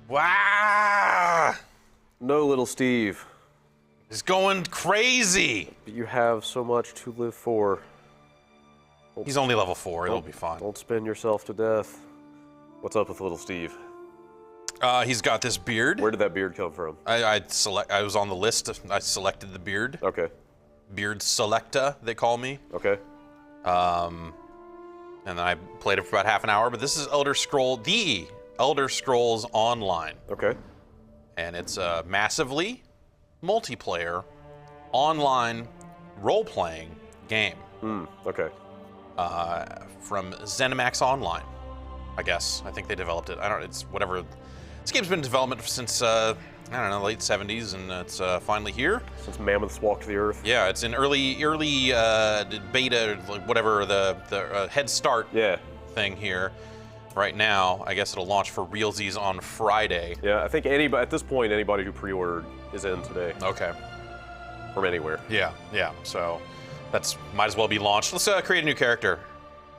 Wow! No, little Steve. He's going crazy. But you have so much to live for. He's only level 4. It'll be fine. Don't spin yourself to death. What's up with little Steve? He's got this beard. Where did that beard come from? I was on the list. I selected the beard. Okay. Beard selecta, they call me. Okay. And then I played it for about half an hour. But this is the Elder Scrolls Online. Okay. And it's a massively multiplayer, online, role-playing game. Okay. From ZeniMax Online, I guess. I think they developed it. It's whatever. This game's been in development since, I don't know, late 70s, and it's finally here. Since mammoths walked the earth. Yeah, it's in early beta, whatever, the Head Start thing here. Right now, I guess it'll launch for realsies on Friday. Yeah, I think at this point, anybody who pre-ordered is in today. Okay. From anywhere. Yeah. So might as well be launched. Let's create a new character.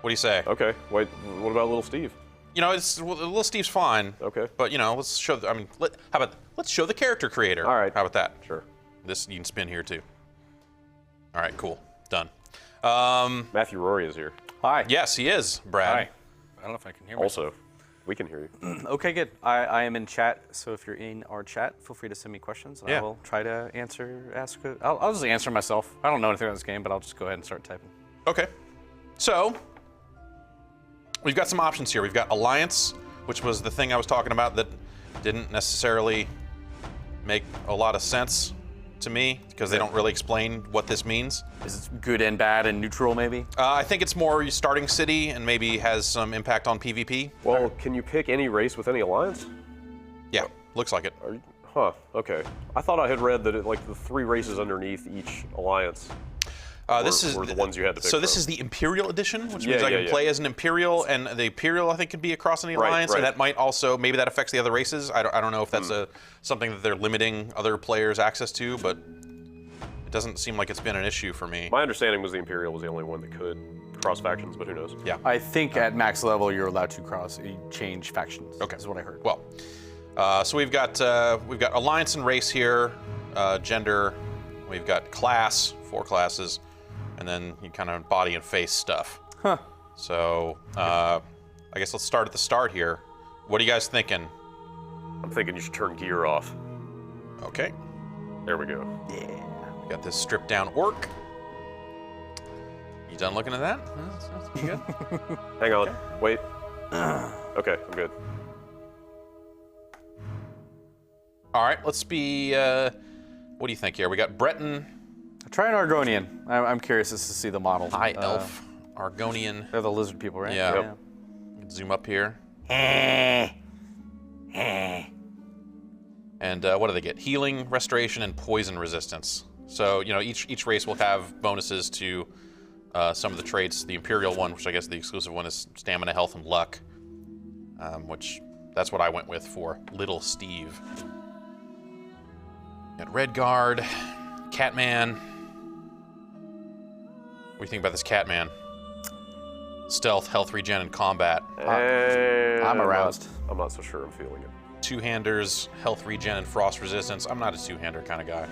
What do you say? Okay. Wait, what about little Steve? You know, little Steve's fine. Okay. But let's show. Let's show the character creator. All right. How about that? Sure. This you can spin here too. All right. Cool. Done. Matthew Rory is here. Hi. Yes, he is. Brad. Hi. I don't know if I can hear myself. Also, we can hear you. Okay, good. I am in chat, so if you're in our chat, feel free to send me questions, and I will try to I'll just answer myself. I don't know anything about this game, but I'll just go ahead and start typing. Okay. So we've got some options here. We've got Alliance, which was the thing I was talking about that didn't necessarily make a lot of sense to me because they don't really explain what this means. Is it good and bad and neutral, maybe? I think it's more starting city and maybe has some impact on PvP. Well, can you pick any race with any alliance? Yeah, looks like it. Okay. I thought I had read that the 3 races underneath each alliance were the ones you had to pick So this from. is the Imperial Edition, which means I can play as an Imperial, and the Imperial I think could be across any alliance, and that might also, maybe that affects the other races. I don't know if that's something that they're limiting other players' access to, but it doesn't seem like it's been an issue for me. My understanding was the Imperial was the only one that could cross factions, but who knows? Yeah. I think at max level you're allowed to change factions. Okay. Is what I heard. Well, so we've got Alliance and race here, gender, we've got class, 4 classes, and then you kind of body and face stuff. Huh. So I guess let's start at the start here. What are you guys thinking? I'm thinking you should turn gear off. Okay. There we go. Yeah. We got this stripped down orc. You done looking at that? That's pretty good. Hang on. Wait. Okay, I'm good. All right, let's be. What do you think here? We got Breton. Try an Argonian. I'm curious as to see the model. High elf, Argonian. They're the lizard people, right? Yeah. Yep. Zoom up here. And what do they get? Healing, restoration, and poison resistance. So each race will have bonuses to some of the traits. The Imperial one, which I guess the exclusive one, is stamina, health, and luck. Which that's what I went with for little Steve. Got Redguard, Catman. What do you think about this Catman? Stealth, health regen, and combat. I'm aroused. I'm not so sure I'm feeling it. 2-handers, health regen, and frost resistance. I'm not a 2-hander kind of guy.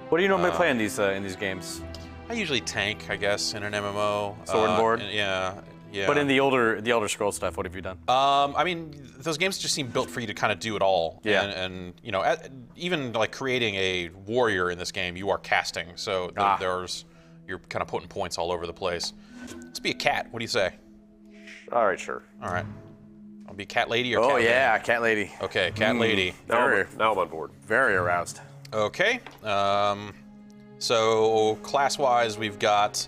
What do you normally play in these games? I usually tank, I guess, in an MMO. Sword and board? Yeah. But in the Elder Scrolls stuff, what have you done? I mean, those games just seem built for you to kind of do it all. Yeah. And even like creating a warrior in this game, you are casting. So you're kind of putting points all over the place. Let's be a cat. What do you say? All right, sure. All right. I'll be cat lady or cat Oh lady? yeah, cat lady. Okay, cat lady. Now I'm on board. Very aroused. Okay. So class-wise, we've got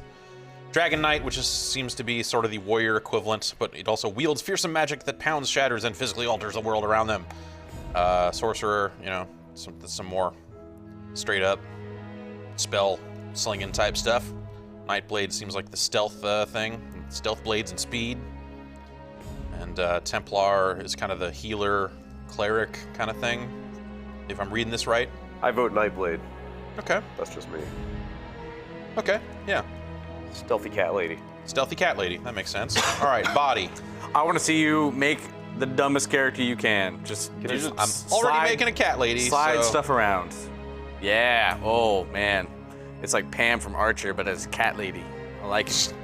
Dragon Knight, which seems to be sort of the warrior equivalent, but it also wields fearsome magic that pounds, shatters, and physically alters the world around them. Sorcerer, some more straight-up spell slinging type stuff. Nightblade seems like the stealth thing, stealth blades and speed. And Templar is kind of the healer, cleric kind of thing, if I'm reading this right. I vote Nightblade. Okay. That's just me. Okay, yeah. Stealthy cat lady. Stealthy cat lady, that makes sense. All right, body. I want to see you make the dumbest character you can. I'm already making a cat lady. Slide so. stuff around. Yeah. Oh man, it's like Pam from Archer, but as a cat lady. I like it.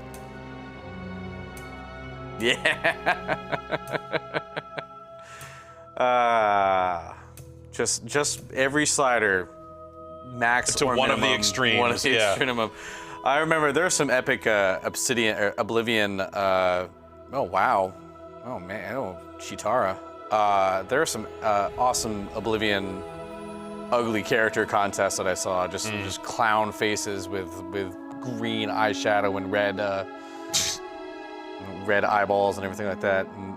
Yeah. Just every slider, max to or one minimum, of the extremes. One of the extreme. I remember there's some epic Oblivion. Oh wow. Oh man. Oh Chitara. There are some awesome Oblivion ugly character contests that I saw. Just clown faces with green eyeshadow and red eyeballs and everything like that. And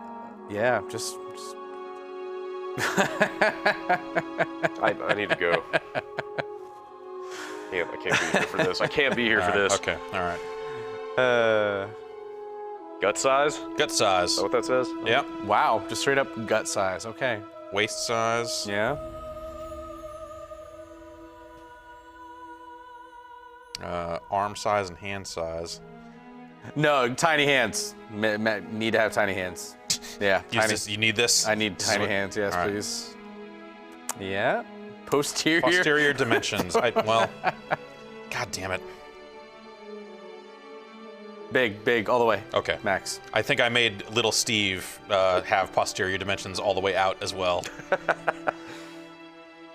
yeah, just. I need to go. I can't be here for this. I can't be here for this. Okay, all right. Gut size? Gut size. Is that what that says? Yeah. Wow, just straight up gut size. Okay. Waist size. Yeah. Arm size and hand size. No, tiny hands. Need to have tiny hands. Yeah. You need this? I need tiny hands, yes, All right. please. Yeah. Posterior. Posterior dimensions. Well, God damn it. Big, all the way. Okay. Max. I think I made little Steve have posterior dimensions all the way out as well.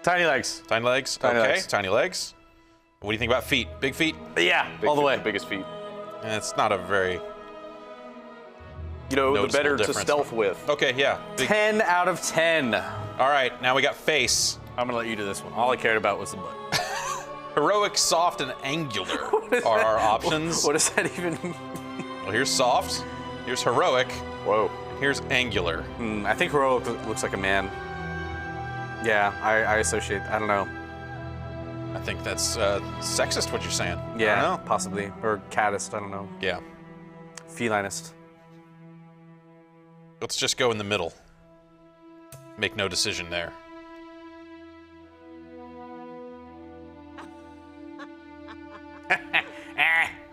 Tiny legs. Tiny legs? Tiny okay, legs. Tiny legs. What do you think about feet? Big feet? Yeah, Big all the feet, way. The biggest feet. It's not a very You know, the noticeable better to difference. stealth with. Okay, yeah. 10 out of 10. All right, now we got face. I'm gonna let you do this one. All I cared about was the butt. Heroic, soft, and angular are our options. What does that even mean? Well, here's soft, here's heroic, Whoa. and here's angular. I think heroic looks like a man. Yeah, I associate. I don't know. I think that's sexist what you're saying. Yeah, I don't know. possibly. Or catist. I don't know. Yeah. Felinist. Let's just go in the middle. Make no decision there.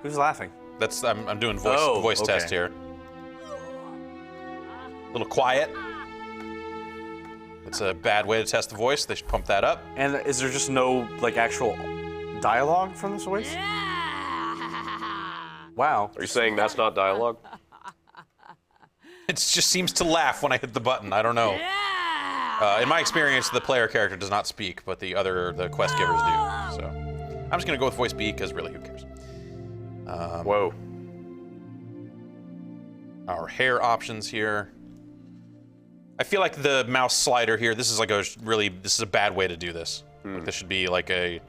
Who's laughing? That's I'm doing voice okay. test here. A little quiet. That's a bad way to test the voice. They should pump that up. And is there just no like actual dialogue from this voice? Wow. Are you saying that's not dialogue? It just seems to laugh when I hit the button. I don't know. In my experience, the player character does not speak, but the quest givers do. So I'm just gonna go with voice B because really, who cares? Whoa. Our hair options here. I feel like the mouse slider here. This is a bad way to do this. Like this should be like a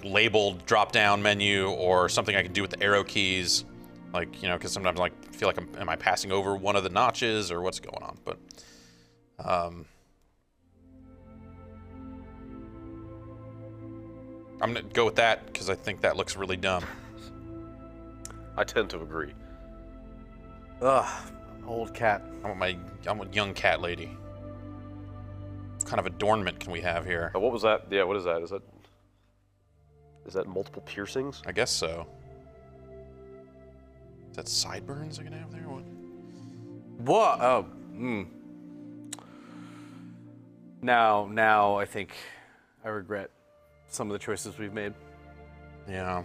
labeled drop-down menu or something I can do with the arrow keys. Like, you know, because sometimes I feel like am I passing over one of the notches or what's going on? But I'm gonna go with that because I think that looks really dumb. I tend to agree. Ugh. Old cat. I want young cat lady. What kind of adornment can we have here? What was that? Yeah, what is that? Is that multiple piercings? I guess so. Is that sideburns I can have there? What? What? Oh. Now I think I regret some of the choices we've made. Yeah.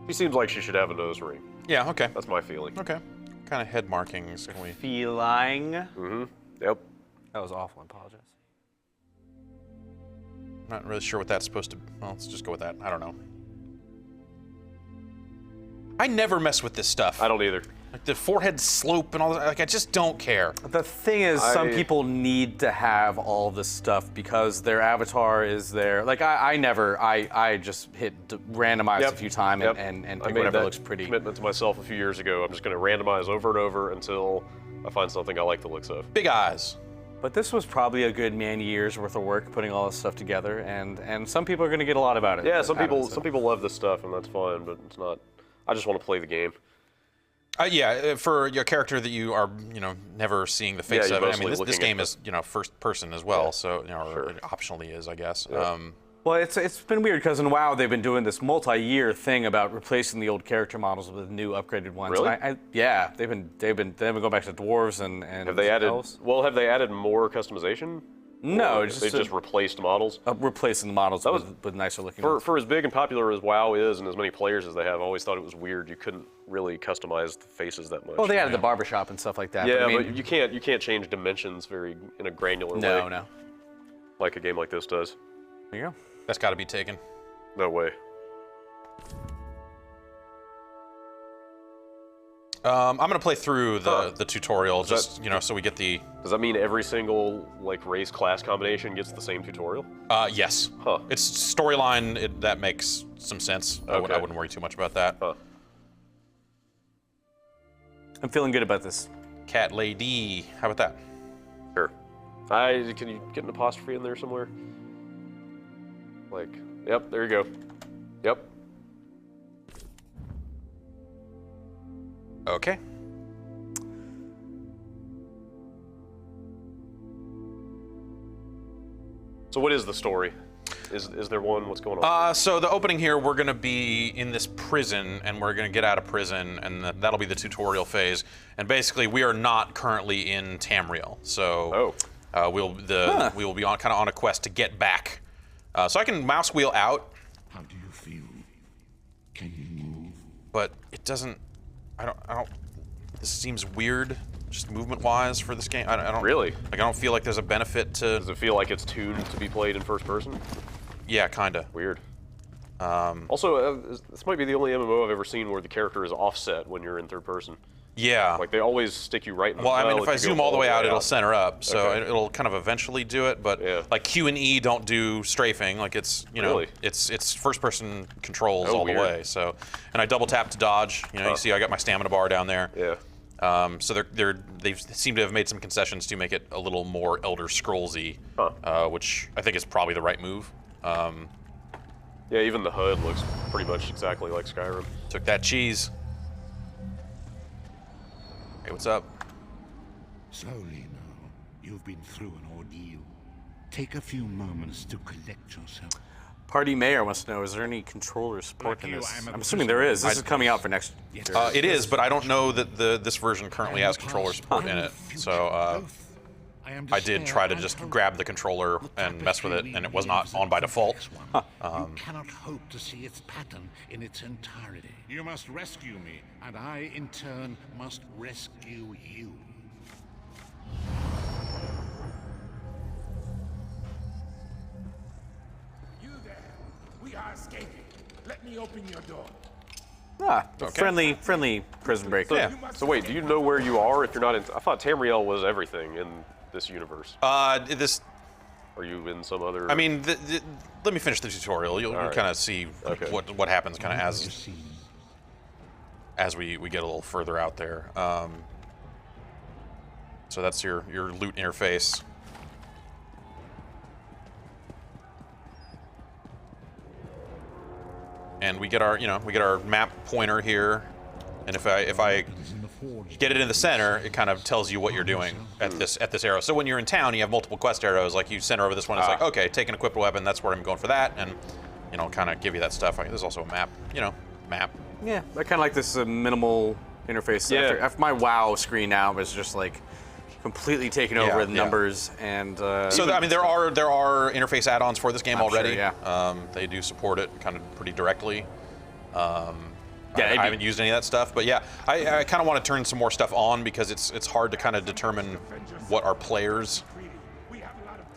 She seems like she should have a nose ring. Yeah, okay. That's my feeling. Okay. What kind of head markings can we... Feline. Mm-hmm. Yep. That was awful. I apologize. Not really sure what that's supposed to... Well, let's just go with that. I don't know. I never mess with this stuff. I don't either. Like the forehead slope and all that. Like, I just don't care. The thing is, some people need to have all this stuff because their avatar is there. Like, I just hit randomize a few times and pick whatever looks pretty. Commitment to myself a few years ago. I'm just going to randomize over and over until I find something I like the looks of. Big eyes. But this was probably a good year's worth of work putting all this stuff together, and some people are going to get a lot about it. Yeah, some people love this stuff, and that's fine, but it's not. I just want to play the game. Yeah, for your character that you are, never seeing the face of. I mean, this game is, first person as well, so, or optionally is, I guess. Yeah. Well, it's been weird because in WoW they've been doing this multi-year thing about replacing the old character models with new upgraded ones. Really? Yeah, they've been going back to dwarves and Have they added? elves. Well, have they added more customization? No, Or they just replaced models. Replacing the models with nicer looking ones. For as big and popular as WoW is, and as many players as they have, I always thought it was weird. You couldn't really customize the faces that much. Well, they added the barbershop and stuff like that. yeah, I mean, but you can't change dimensions in a granular way. no. Like a game like this does. There you go. That's got to be taken. No way. I'm gonna play through the tutorial just so we get the. Does that mean every single like race class combination gets the same tutorial? Yes. Huh. It's storyline that makes some sense. I Okay. wouldn't worry too much about that. Huh. I'm feeling good about this. Cat Lady. How about that? Sure. Can you get an apostrophe in there somewhere? Like, yep, there you go. Yep. Okay. So what is the story? Is there one? What's going on? So the opening here, we're gonna be in this prison, and we're gonna get out of prison, and that'll be the tutorial phase. And basically, we are not currently in Tamriel, so we will be kind of on a quest to get back. So I can mouse wheel out. How do you feel? Can you move? But it doesn't. I don't. This seems weird, just movement-wise for this game. I don't Really? Like I don't feel like there's a benefit to. Does it feel like it's tuned to be played in first person? Yeah, kinda. Weird. Also, this might be the only MMO I've ever seen where the character is offset when you're in third person. Yeah. Like they always stick you right in the Well, I mean, well if I you go zoom all the way out, it'll center up, so Okay. it'll kind of eventually do it. But Yeah. like Q and E don't do strafing. Like it's Really? it's first person controls Oh, all weird. the way. So, and I double tap to dodge. You see, I got my stamina bar down there. Yeah. So they seem to have made some concessions to make it a little more Elder Scrollsy, which I think is probably the right move. Yeah, even the HUD looks pretty much exactly like Skyrim. Took that cheese. Hey, what's up? Slowly now. You've been through an ordeal. Take a few moments to collect yourself. Party Mayor wants to know, is there any controller support in Like you, this? I'm a I'm assuming there is. This prisoner. is coming out for next year. It is, but I don't know that this version currently has controller support in it. So I did try to just grab the controller and mess with it, and it was not on by default. You cannot hope to see its pattern in its entirety. You must rescue me, and I, in turn, must rescue you. You there. We are escaping. Let me open your door. Friendly prison break. Yeah. So wait, do you know where you are if you're not in? I thought Tamriel was everything in this universe. This. Are you in some other? I mean, let me finish the tutorial. You'll right. kind of see Okay. what happens kind of You see, as we get a little further out there. So that's your loot interface. And we get our map pointer here, and if I it is in the forge. get it in the center, it kind of tells you what you're doing at this arrow. So when you're in town, you have multiple quest arrows. Like you center over this one, it's like, okay, take an equipped weapon. That's where I'm going for that, and kind of give you that stuff. There's also a map. Map. Yeah, I kind of like this minimal interface. Yeah. After my WoW screen now is just like completely taken over with yeah. numbers and. So I mean, there are interface add-ons for this game I'm sure, already. yeah. They do support it kind of pretty directly. Yeah, I haven't used any of that stuff, but yeah, I kind of want to turn some more stuff on because it's hard to kind of determine what are players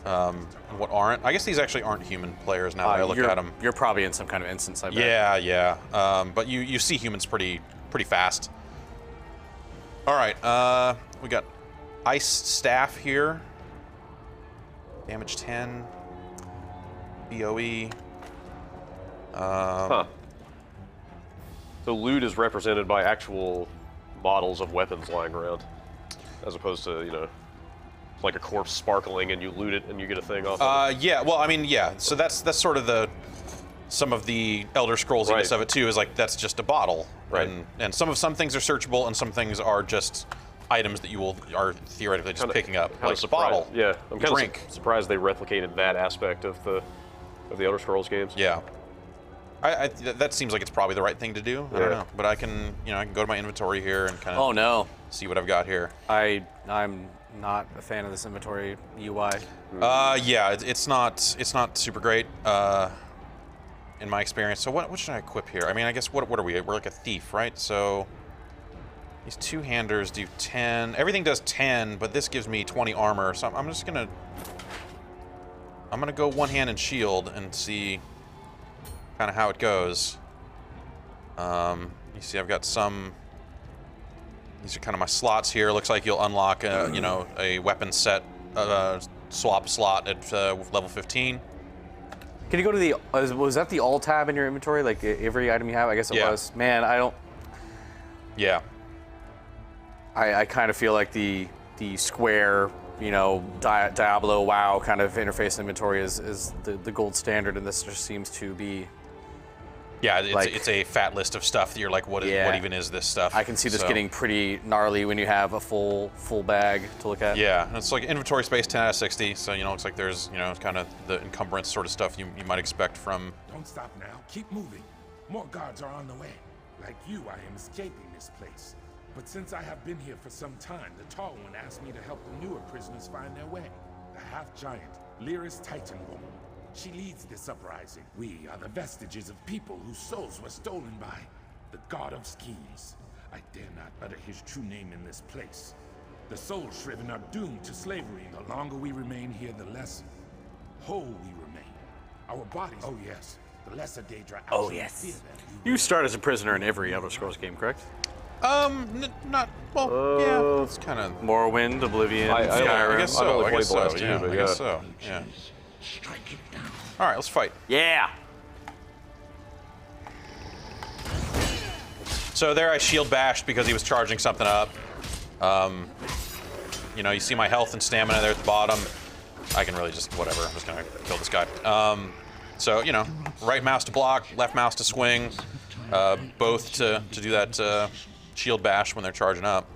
and what aren't. I guess these actually aren't human players now that I look at them. You're probably in some kind of instance, I bet. Yeah. But you see humans pretty fast. All right, we got ice staff here. Damage 10. BOE. So loot is represented by actual models of weapons lying around, as opposed to like a corpse sparkling and you loot it and you get a thing off of it. Yeah. Well, I mean, yeah. So that's sort of some of the Elder Scrollsiness Right. of it too. Is like that's just a bottle, Right. And some things are searchable, and some things are just items that you are theoretically just picking up, like a bottle. Yeah, I'm kind drink. of surprised they replicated that aspect of the of the Elder Scrolls games. Yeah. That seems like it's probably the right thing to do. I don't know, but I can go to my inventory here and kind of Oh no, see what I've got here. I'm not a fan of this inventory UI. Yeah, it's not super great in my experience. So what should I equip here? I mean, I guess what are we? We're like a thief, right? So these two-handers do 10. Everything does 10, but this gives me 20 armor. So I'm just gonna go one hand and shield and see kind of how it goes. You see, I've got some. These are kind of my slots here. Looks like you'll unlock a weapon set swap slot at level 15. Can you go to the? Was that the all tab in your inventory? Like every item you have? I guess it was. Man, I don't. Yeah. I kind of feel like the square, Diablo WoW kind of interface inventory is the gold standard, and this just seems to be. Yeah, like, it's a fat list of stuff that you're like, what even is this stuff? I can see this getting pretty gnarly when you have a full bag to look at. Yeah, and it's like inventory space 10 out of 60, so it looks like there's kind of the encumbrance sort of stuff you might expect from. Don't stop now. Keep moving. More guards are on the way. Like you, I am escaping this place. But since I have been here for some time, the Tall One asked me to help the newer prisoners find their way. The half-giant, Lyris Titanborn. She leads this uprising. We are the vestiges of people whose souls were stolen by the God of Schemes. I dare not utter his true name in this place. The soul shriven are doomed to slavery. The longer we remain here, the less whole we remain. Our bodies, oh yes, the lesser Daedra actually fear them. You start as a prisoner in every Elder Scrolls game, correct? Not well. Yeah, it's kind of Morrowind, Oblivion, I Skyrim. guess I've so. only I played guess the so. last two, Yeah, but I guess so. Yeah. Strike it down. All right, let's fight. Yeah. So there I shield bashed because he was charging something up. You see my health and stamina there at the bottom. I can really just, whatever, I'm just gonna kill this guy. So, right mouse to block, left mouse to swing, both to do that shield bash when they're charging up.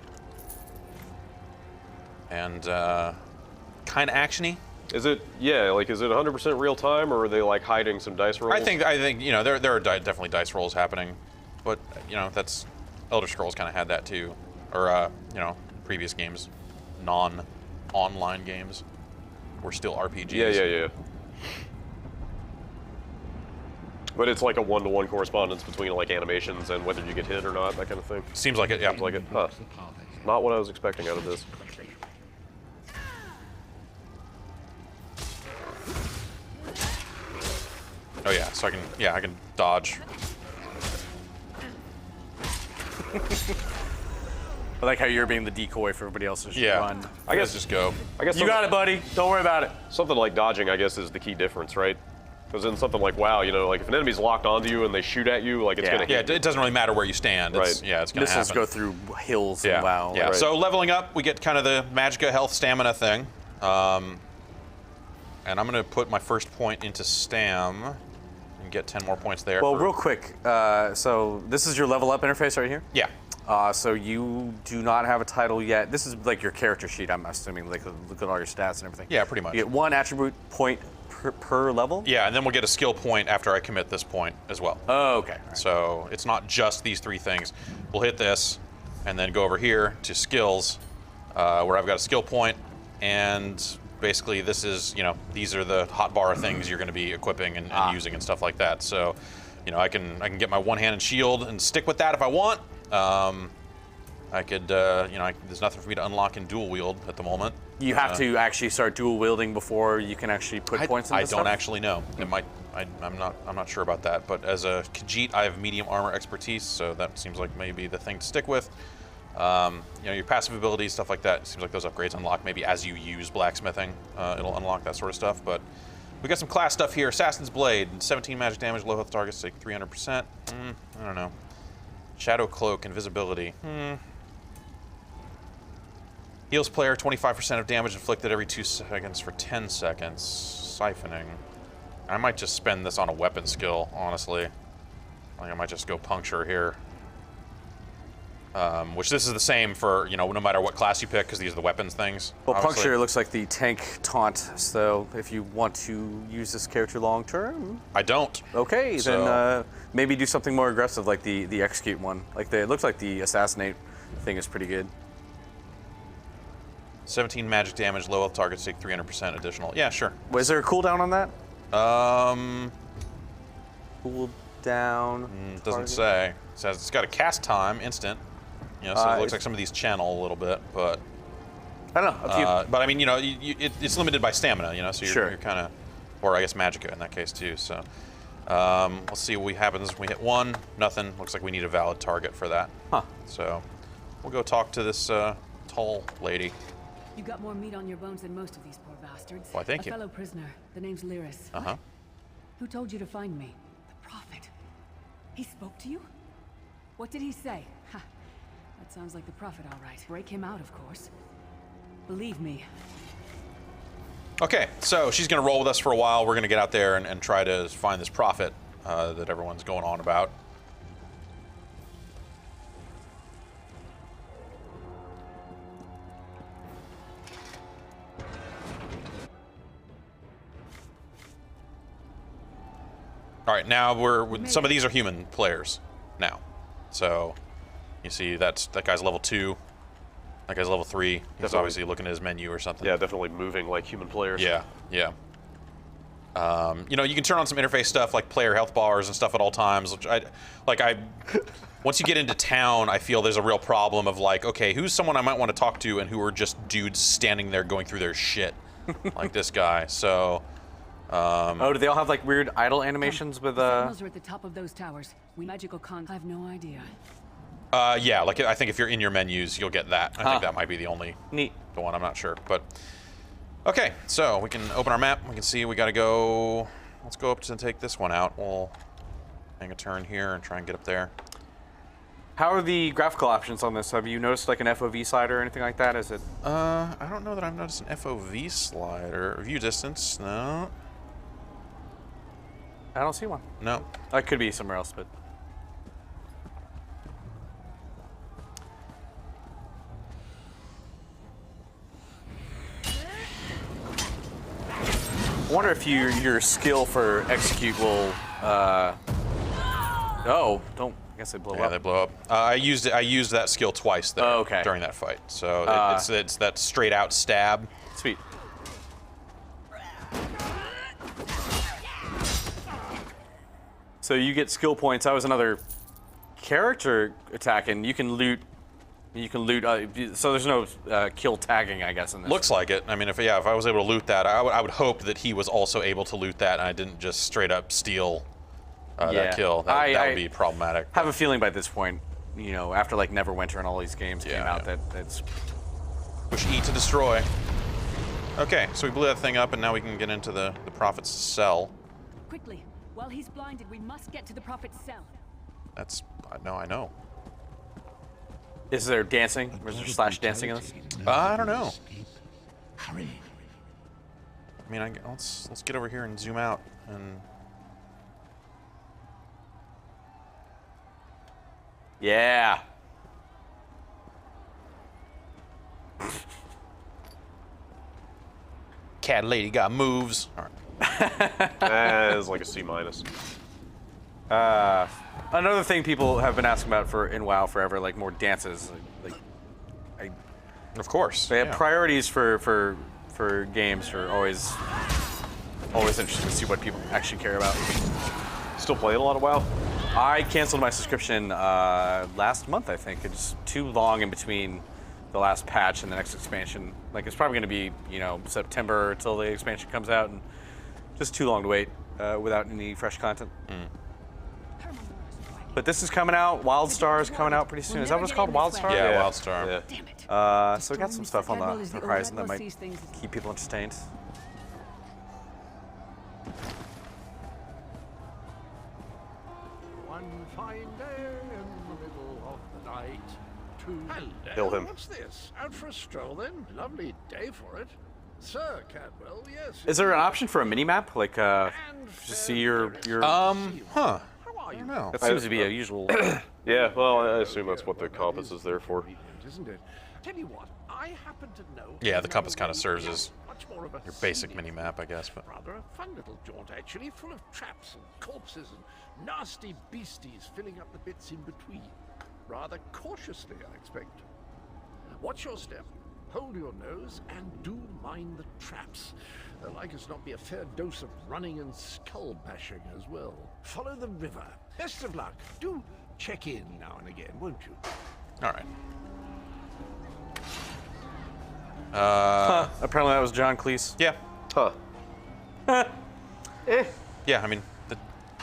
And kind of actiony. Is it, is it 100% real time, or are they like hiding some dice rolls? I think there are definitely dice rolls happening, but that's Elder Scrolls kind of had that too, or previous games, non-online games, were still RPGs. Yeah. But it's like a one-to-one correspondence between like animations and whether you get hit or not, that kind of thing. Seems like it. Yeah. Seems like it. Huh. Not what I was expecting out of this. Oh yeah, so I can dodge. I like how you're being the decoy for everybody else to just Yeah. run. I guess just go. I guess You got it, buddy. Don't worry about it. something like dodging, I guess, is the key difference, right? Because in something like WoW, like if an enemy's locked onto you and they shoot at you, like it's gonna Yeah, hit. it doesn't really matter where you stand. It's, Right. Yeah, it's gonna Missiles happen. go through hills Yeah. and WoW. Yeah. Right. So leveling up, we get kind of the Magicka health stamina thing. And I'm gonna put my first point into Stam and get 10 more points there. Well, real quick, so this is your level up interface right here? Yeah. So you do not have a title yet. This is like your character sheet, I'm assuming. Like, look at all your stats and everything. Yeah, pretty much. You get one attribute point per level? Yeah, and then we'll get a skill point after I commit this point as well. Oh, okay. All right. So it's not just these three things. We'll hit this, and then go over here to skills, where I've got a skill point, and basically this is, these are the hotbar things you're going to be equipping and using and stuff like that. So, I can get my one-handed shield and stick with that if I want. I could, there's nothing for me to unlock in dual wield at the moment. You have to actually start dual wielding before you can actually put points in I this don't stuff? actually know. It might. I'm not sure about that. But as a Khajiit, I have medium armor expertise, so that seems like maybe the thing to stick with. Your passive abilities, stuff like that. It seems like those upgrades unlock maybe as you use blacksmithing. It'll unlock that sort of stuff. But we got some class stuff here. Assassin's Blade, 17 magic damage, low health targets take 300%. I don't know. Shadow Cloak, invisibility. Heals player 25% of damage inflicted every 2 seconds for 10 seconds. Siphoning. I might just spend this on a weapon skill, honestly. I might just go puncture here. Which this is the same for, no matter what class you pick, because these are the weapons things. Well, obviously. Puncture looks like the tank taunt, so if you want to use this character long term, I don't. okay, So- then maybe do something more aggressive like the execute one. It looks like the assassinate thing is pretty good. 17 magic damage, low health targets take 300% additional. Yeah, sure. Was there a cooldown on that? Um, Cooldown. it doesn't say. It says it's got a cast time, instant. So it looks like some of these channel a little bit, but I don't know. Up to you. but I mean, it's limited by stamina, so Sure. you're kind of, or I guess magicka in that case too. So let's see what happens when we hit 1. Nothing. Looks like we need a valid target for that. Huh. So we'll go talk to this tall lady. You got more meat on your bones than most of these poor bastards. Why, thank you. A fellow prisoner. The name's Lyris. Uh huh. Who told you to find me? The Prophet. He spoke to you? What did he say? Ha. That sounds like the Prophet, all right. Break him out, of course. Believe me. Okay, so she's going to roll with us for a while. We're going to get out there and try to find this prophet that everyone's going on about. All right, now some of these are human players now. So you see that guy's level 2. That guy's level 3. He's Definitely. obviously looking at his menu or something. Yeah, definitely moving like human players. Yeah, yeah. You can turn on some interface stuff like player health bars and stuff at all times. Which once you get into town, I feel there's a real problem of like, okay, who's someone I might want to talk to and who are just dudes standing there going through their shit, like this guy. So, Oh, do they all have like weird idle animations with Sentinels are at the top of those towers. We magical con. I have no idea. yeah, like I think if you're in your menus, you'll get that. I Huh. think that might be the only neat? one. I'm not sure, but okay. So we can open our map. We can see we got to go. Let's go up to take this one out. We'll hang a turn here and try and get up there. How are the graphical options on this? Have you noticed like an FOV slider or anything like that? Is it? I don't know that I've noticed an FOV slider. View distance, no. I don't see one. No. It could be somewhere else, but. I wonder if your skill for execute will. Oh, don't. I guess they blow Yeah, up. they blow up. I used that skill twice there Oh, okay. during that fight. So it's that straight out stab. Sweet. So you get skill points. That was another character attack, and you can loot. So there's no kill tagging, I guess, in this. Looks like it. I mean, if I was able to loot that, I would hope that he was also able to loot that, and I didn't just straight up steal Yeah. that kill. That would be problematic. Have a feeling by this point, after like Neverwinter and all these games came Yeah, out, yeah. that's Push E to destroy. Okay, so we blew that thing up, and now we can get into the Prophet's cell. Quickly, while he's blinded, we must get to the Prophet's cell. I know. Is there dancing? Or is there slash dancing in this? I don't know. Hurry. I mean, let's get over here and zoom out and. Yeah. Cat lady got moves. All right. It's like a C-. Another thing people have been asking about in WoW forever, like more dances. Of course. They have yeah. priorities for games are always interesting to see what people actually care about. Still playing a lot of WoW? I canceled my subscription last month, I think. It's too long in between the last patch and the next expansion. Like, it's probably going to be, September until the expansion comes out, and just too long to wait without any fresh content. But this is coming out. WildStar is coming out pretty soon. Is that what it's called? WildStar? Yeah, Yeah. Wildstar. Yeah. Damn it. So we got some stuff on Admiral is the the horizon that Admiral might sees things. keep people entertained. One fine day in the middle of the night, Hello. Kill him. What's this? Out for a stroll then? Lovely day for it. Sir Cadwell, yes. Is there an option for a mini map, like And to see your? Huh. are you? No. That seems to be a usual. Yeah, well, I assume that's what the compass is there for. Isn't it? Tell you what, I happen to know. Yeah, the compass kind of serves as much more of a your basic scenic mini-map, I guess. But Rather a fun little jaunt, actually, full of traps and corpses and nasty beasties filling up the bits in between. Rather cautiously, I expect. Watch your step, hold your nose, and do mind the traps. There'll like as not be a fair dose of running and skull bashing as well. Follow the river. Best of luck. Do check in now and again, won't you? all right. Apparently that was John Cleese. Yeah. Huh. Yeah. I mean, that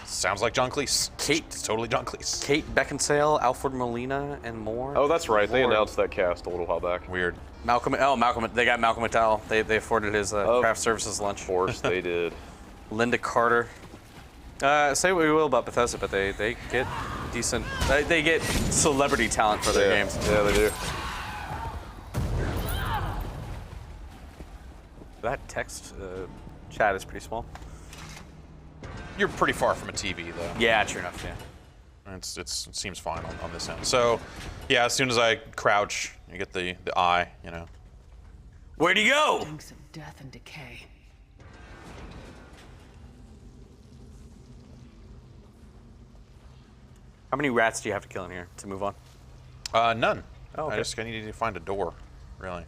sounds like John Cleese. Kate. It's totally John Cleese. Kate Beckinsale, Alfred Molina, and more. Oh, that's right. They Lord. announced that cast a little while back. Weird. Malcolm. They got Malcolm McDowell. They afforded his craft services lunch. Of course, they did. Linda Carter. Say what we will about Bethesda, but they get decent. They get celebrity talent for their games. Yeah, they do. That text chat is pretty small. You're pretty far from a TV, though. Yeah, true enough. Yeah. It seems fine on this end. So, yeah, as soon as I crouch, you get the eye, you know. Where'd he go? Stinks of death and decay. How many rats do you have to kill in here to move on? None. Oh, okay. I need to find a door, really.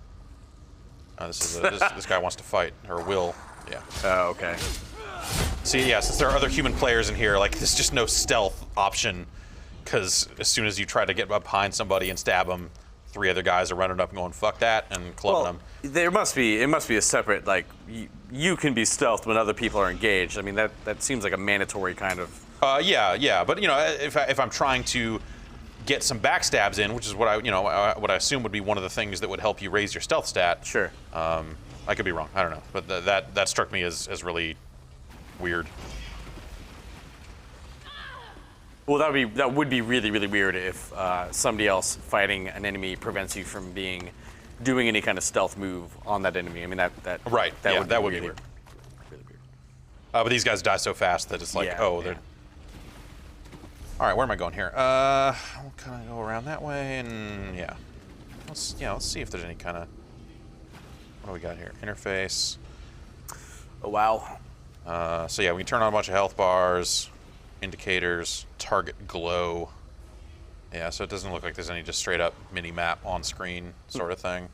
This guy wants to fight, or will. Yeah. Oh, okay. See, yeah, since there are other human players in here, like, there's just no stealth option, because as soon as you try to get up behind somebody and stab them, 3 other guys are running up and going, fuck that, and clubbing them. It must be a separate, like, you can be stealthed when other people are engaged. I mean, that seems like a mandatory kind of. Yeah, but, you know, if I'm trying to get some backstabs in, which is what I assume would be one of the things that would help you raise your stealth stat. Sure. I could be wrong. I don't know, but that struck me as really weird. Well, that would be really, really weird if somebody else fighting an enemy prevents you from doing any kind of stealth move on that enemy. I mean, that Right. That That would would be be weird. Really weird. But these guys die so fast that it's like, Yeah, oh, yeah. they're. All right, where am I going here? We'll kind of go around that way, and yeah, let's see if there's any kind of. What do we got here? Interface. Oh, wow. So yeah, we can turn on a bunch of health bars, indicators, target glow. Yeah, so it doesn't look like there's any just straight up mini map on screen sort of thing.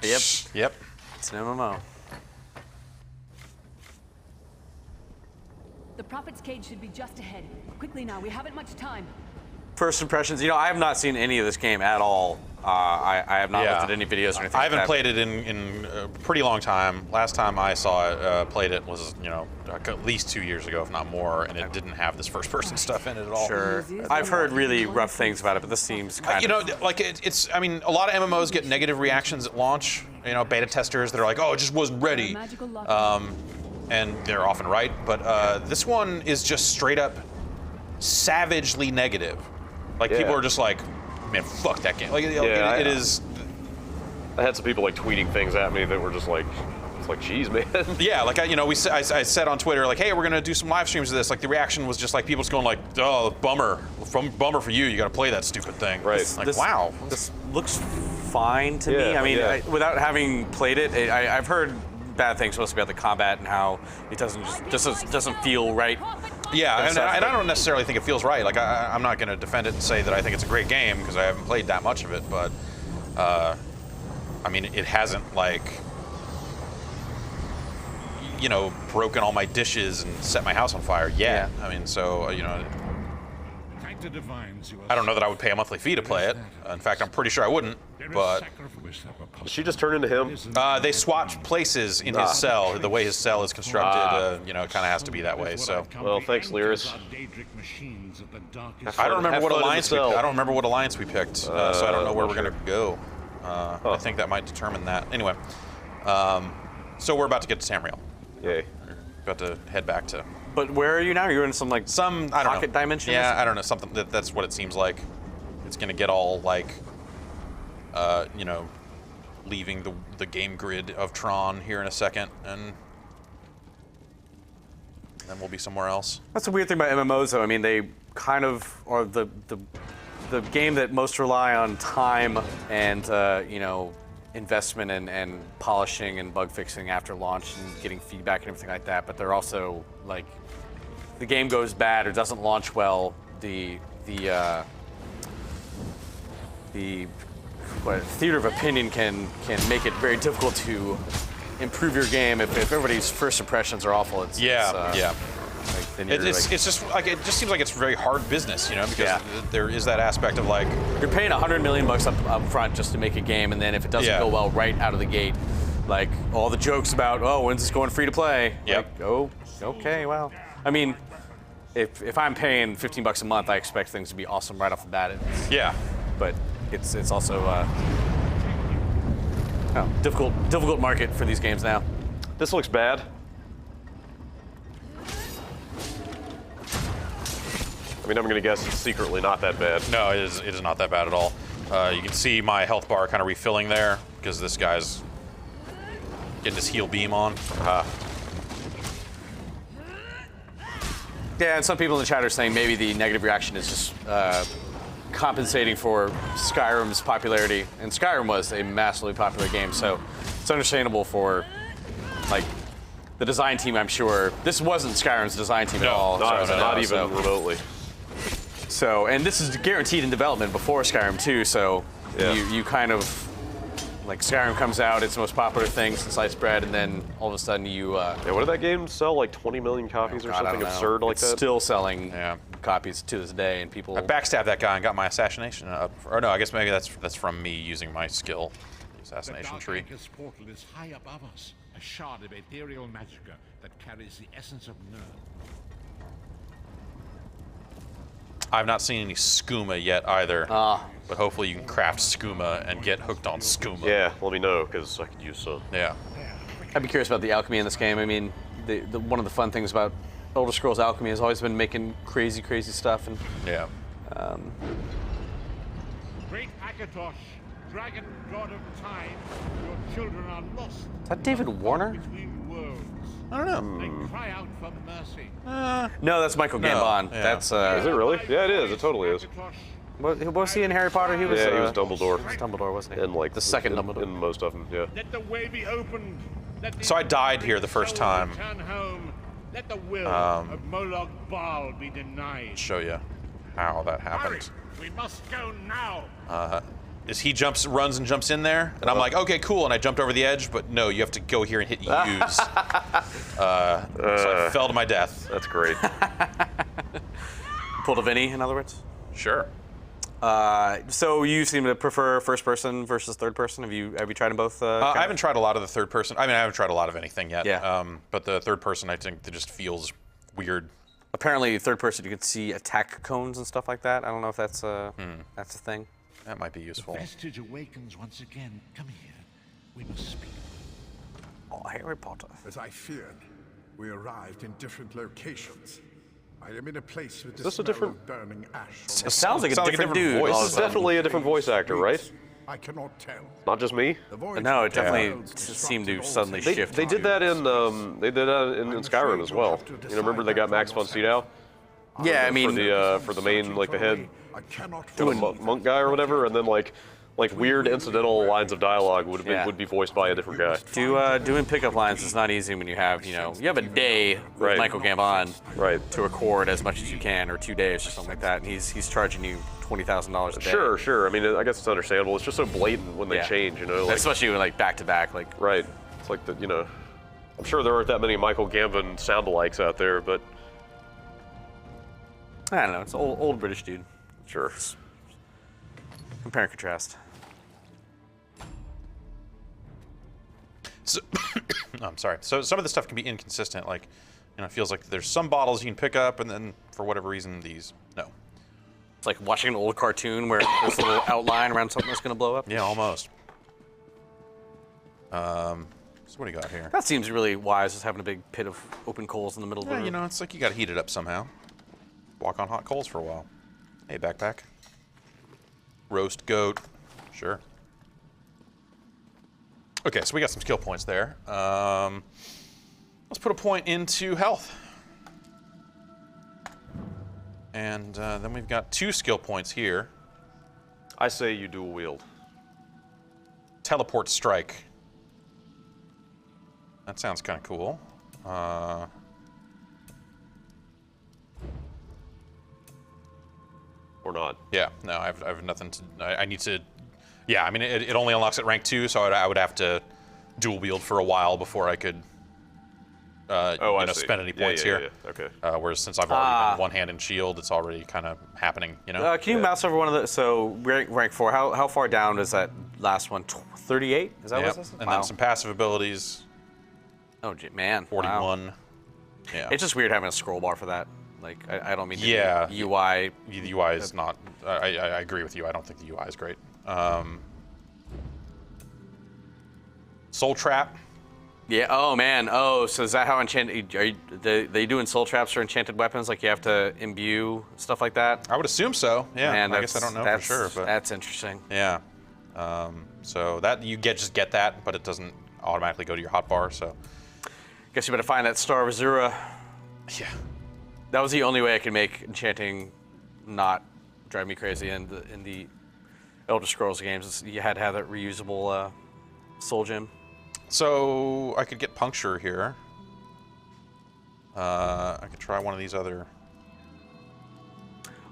Yep. Yep. It's an MMO. The Prophet's Cage should be just ahead. Quickly now, we haven't much time. First impressions. I have not seen any of this game at all. I have not looked at any videos or anything. I haven't like that. played it in a pretty long time. Last time I saw it, played it was, at least 2 years ago, if not more, and it didn't have this first-person stuff in it at all. Sure. I've heard really rough things about it, but this seems kind of. It's. I mean, a lot of MMOs get negative reactions at launch. Beta testers that are like, "Oh, it just wasn't ready," and they're often right. But this one is just straight up savagely negative. Like people are just like, "Man, fuck that game." Like it is. I had some people like tweeting things at me that were just like, it's like, geez, man. Yeah, like I said on Twitter, like, hey, we're gonna do some live streams of this. Like the reaction was just like people just going like, oh, bummer for you. You got to play that stupid thing. Right. Wow. This looks fine to me. I mean, without having played it, I've heard bad things mostly about the combat and how it doesn't feel right. Yeah, and I don't necessarily think it feels right. Like I'm not gonna defend it and say that I think it's a great game because I haven't played that much of it, but I mean, it hasn't like. Broken all my dishes and set my house on fire yet. Yeah. I mean, so, Thank the divines you are I don't know that I would pay a monthly fee to play it. In fact, I'm pretty sure I wouldn't, There is but sacrifice She just turned into him. They swapped places in his cell. The way his cell is constructed, you know, it kind of has to be that way. So, Well, thanks, Lyris. I don't remember Have what fun in alliance the we. cell. I don't remember what alliance we picked. So I don't know where we're gonna go. I think that might determine that. Anyway, so we're about to get to Tamriel. Yay. About to head back to But where are you now? You're in some like some I don't pocket know. dimension? or Yeah, something? I don't know. Something that's what it seems like. It's gonna get all like, you know, leaving the game grid of Tron here in a second, and then we'll be somewhere else. That's the weird thing about MMOs, though. I mean, they kind of are the game that most rely on time and you know, investment and polishing and bug fixing after launch and getting feedback and everything like that. But they're also like, the game goes bad or doesn't launch well, the theater of opinion can make it very difficult to improve your game if everybody's first impressions are awful. Yeah. Like, then It's just like it just seems like it's very hard business, you know, because there is that aspect of like you're paying $100 million up front just to make a game, and then if it doesn't go well right out of the gate, like all the jokes about, oh, when's this going free to play? Yep. Like, oh, okay, well, I mean, if I'm paying $15 a month, I expect things to be awesome right off the bat. yeah. But it's also difficult market for these games now. This looks bad. I mean, I'm gonna guess it's secretly not that bad. No, it is not that bad at all. You can see my health bar kind of refilling there because this guy's getting his heal beam on. Yeah, and some people in the chat are saying maybe the negative reaction is just compensating for Skyrim's popularity. And Skyrim was a massively popular game, so it's understandable for, like, the design team, I'm sure. This wasn't Skyrim's design team at all. Not even remotely. So, and this is guaranteed in development before Skyrim too, so you kind of, like, Skyrim comes out, it's the most popular thing since sliced bread, and then all of a sudden you... Yeah, what did that game sell? Like 20 million copies or something absurd like it's that? still selling copies to this day, and people... I backstabbed that guy and got my assassination up. Or no, I guess maybe that's from me using my skill, the assassination tree. The Dark portal is high above us, a shard of ethereal magicka that carries the essence of Nirn. I've not seen any skooma yet either. But hopefully you can craft skooma and get hooked on skooma. Yeah, let me know, because I could use some. Yeah. I'd be curious about the alchemy in this game. I mean, one of the fun things about Elder Scrolls Alchemy has always been making crazy stuff. And Yeah. Great Akatosh, dragon god of time, your children are lost. Is that David Warner? Between worlds. I don't know. They cry out for mercy. No, that's Michael Gambon. yeah. That's Is it really? Yeah, it is. It totally is. what was he in Harry Potter? He was Yeah, he was Dumbledore. Dumbledore, wasn't he? And like the second in, Dumbledore. in most of them, yeah. Let the way be opened. Let the So I died here the first soul time. return home. Let the will of Moloch Baal be denied. Show you how that Hurry, happened. we must go now. Is he runs and jumps in there, and I'm like, okay, cool, and I jumped over the edge, but no, you have to go here and hit use. So I fell to my death. That's great. Pulled a Vinny, in other words. Sure. So you seem to prefer first person versus third person. Have you tried them both? I haven't tried a lot of the third person. I mean, I haven't tried a lot of anything yet. Yeah. But the third person, I think, that just feels weird. Apparently, third person you can see attack cones and stuff like that. I don't know if that's that's a thing. That might be useful. Vestige awakens once again. Come here. We must speak. Oh, Harry Potter. As I feared, we arrived in different locations. I am in a place with the this a smell different- of burning ash. It sounds like a different dude. voice. all of a This is sudden. definitely a different voice actor, right? I cannot tell. Not just me. The void No, it of definitely worlds seemed to disrupted all suddenly sense. shift. They did that in Skyrim as well. You know, remember they got Max von Sydow Yeah, I mean, for the main, like the head I cannot for the monk guy or whatever, and then like weird incidental lines of dialogue would be voiced by a different guy. doing pickup lines is not easy when you have a day with Right. Michael Gambon Right. to record as much as you can, or 2 days or something like that, and he's charging you $20,000 a day. Sure. I mean, I guess it's understandable. It's just so blatant when they Yeah. change, you know. Like, Especially when, like, back to back, like. right. It's like the, I'm sure there aren't that many Michael Gambon sound-alikes out there, but I don't know. It's old British dude. sure. Compare and contrast. So, I'm sorry. So some of the stuff can be inconsistent. Like, it feels like there's some bottles you can pick up, and then for whatever reason, these no. It's like watching an old cartoon where there's a little outline around something that's going to blow up. Yeah, almost. So what do you got here? That seems really wise, just having a big pit of open coals in the middle of the room. It's like you got to heat it up somehow. Walk on hot coals for a while. Hey, backpack. Roast goat. Sure. Okay, so we got some skill points there. Let's put a point into health. And then we've got 2 skill points here. I say you dual wield. Teleport strike. That sounds kind of cool. Or not. Yeah, no, I have nothing to. I need to. Yeah, I mean, it only unlocks at rank 2, so I would have to dual wield for a while before I could. I see. Spend any points here. Yeah. Okay. Whereas since I've already been one-hand and shield, it's already kind of happening. Can you mouse over one of the? So rank 4. How far down is that last one? 38? Is that what it says? And then some passive abilities. Oh, man. 41. Wow. Yeah. It's just weird having a scroll bar for that. Like, I don't mean to Yeah. be UI. The UI is not. I agree with you. I don't think the UI is great. Soul Trap. Yeah. Oh man. Oh, so is that how enchanted? Are they doing soul traps for enchanted weapons? Like you have to imbue stuff like that? I would assume so. Yeah. Man, I guess I don't know for sure, but that's interesting. yeah. So that you just get that, but it doesn't automatically go to your hotbar. So. Guess you better find that Star of Azura. Yeah. That was the only way I could make enchanting not drive me crazy in the Elder Scrolls games. You had to have that reusable soul gem. So I could get puncture here. I could try one of these other.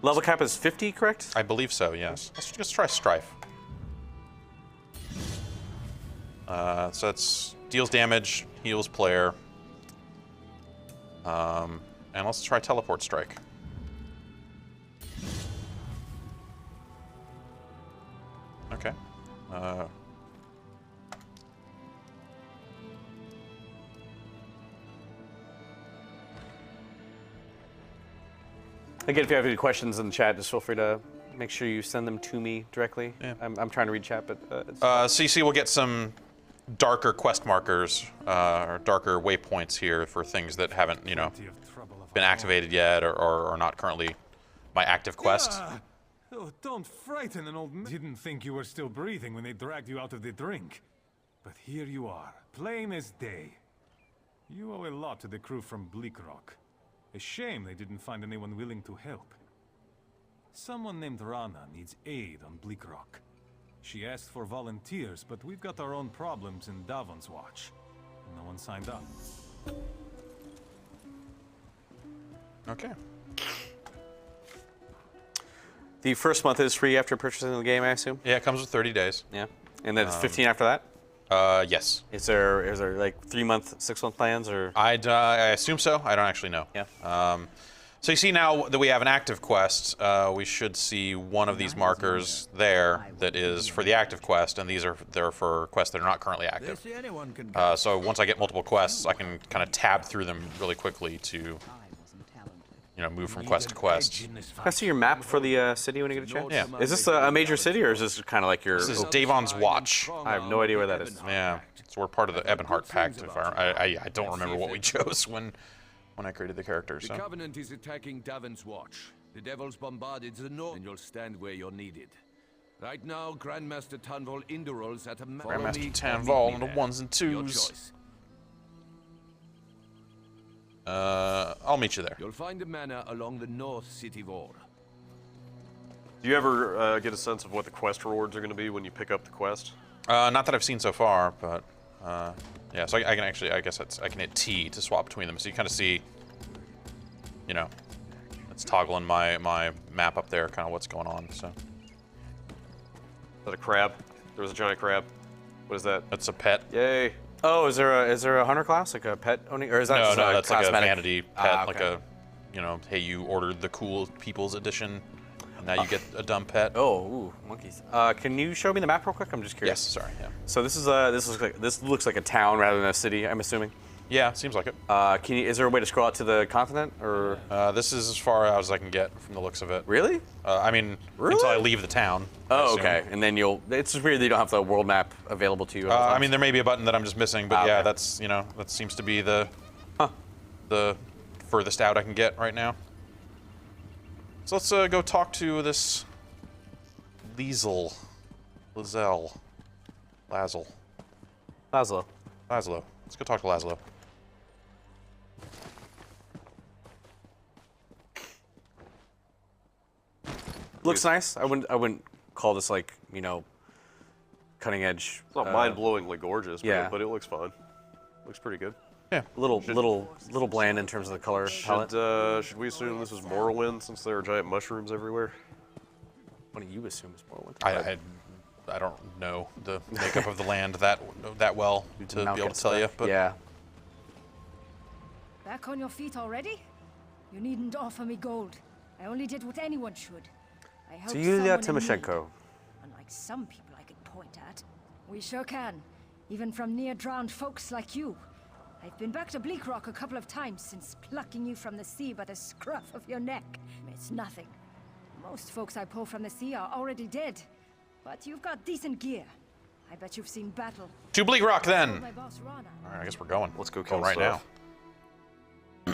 Level cap is 50, correct? I believe so. Yes. Let's just try strife. So that's deals damage, heals player. And let's try teleport strike. Okay. Again, if you have any questions in the chat, just feel free to make sure you send them to me directly. Yeah. I'm trying to read chat, but So you see, we'll get some darker quest markers or darker waypoints here for things that haven't, been activated yet or are not currently my active quest. Oh, don't frighten an old man. Didn't think you were still breathing when they dragged you out of the drink. But here you are, plain as day. You owe a lot to the crew from Bleak Rock. A shame they didn't find anyone willing to help. Someone named Rana needs aid on Bleak Rock. She asked for volunteers, but we've got our own problems in Davon's Watch. No one signed up. Okay. the first month is free after purchasing the game, I assume? Yeah, it comes with 30 days. Yeah. And then it's 15 after that? Yes. Is there like 3-month, 6-month plans or? I assume so. I don't actually know. Yeah. So you see now that we have an active quest, we should see one of these markers there that is for the active quest, and these are for quests that are not currently active. So once I get multiple quests, I can kind of tab through them really quickly to, move from quest to quest. Can I see your map for the city when you get a chance? Yeah. Is this a major city or is this kind of like your? This is Davon's Watch. I have no idea where that is. Yeah. So we're part of the Ebonheart Pact. If I don't remember what we chose when I created the character. So. The Covenant is attacking Davon's Watch. The Devils bombarded the north, and you'll stand where you're needed. Right now, Grandmaster Tanvol Indural's at a Grandmaster Tanvol on the 1s and 2s. Your choice. I'll meet you there. You'll find a manor along the north city wall. Do you ever get a sense of what the quest rewards are going to be when you pick up the quest? Not that I've seen so far, but yeah. So I can actually, I guess I can hit T to swap between them. So you kind of see, it's toggling my map up there, kind of what's going on. So. Is that a crab? There was a giant crab. What is that? That's a pet. Yay! Oh, is there a hunter class, like a pet owning, or is that No, just no, a that's cosmetic? like a vanity pet, Okay. like a, hey, you ordered the cool people's edition. Now you get a dumb pet. Oh, ooh, monkeys. Can you show me the map real quick? I'm just curious. Yes, sorry. Yeah. So this looks like a town rather than a city. I'm assuming. Yeah, seems like it. Is there a way to scroll out to the continent, or? This is as far out as I can get from the looks of it. Really? I mean, until I leave the town. Oh, okay. And then it's just weird that you don't have the world map available to you. I mean, there may be a button that I'm just missing, but yeah, that's that seems to be the furthest out I can get right now. So let's go talk to this Laszlo. Let's go talk to Laszlo. Looks nice. I wouldn't call this like, cutting edge. It's not mind-blowingly gorgeous, yeah. but it looks fine. Looks pretty good. Yeah. Little bland in terms of the color palette. Should we assume this is Morrowind since there are giant mushrooms everywhere? What do you assume is Morrowind? I don't know the makeup of the land that well to be able to tell you. But yeah. Back on your feet already? You needn't offer me gold. I only did what anyone should. I helped So Yulia someone in need. Tymoshenko. Unlike some people I could point at. We sure can. Even from near-drowned folks like you. I've been back to Bleakrock a couple of times since plucking you from the sea by the scruff of your neck. It's nothing. Most folks I pull from the sea are already dead. But you've got decent gear. I bet you've seen battle. To Bleakrock then. My boss, Rana. All right, I guess we're going. Let's go kill right stuff. now.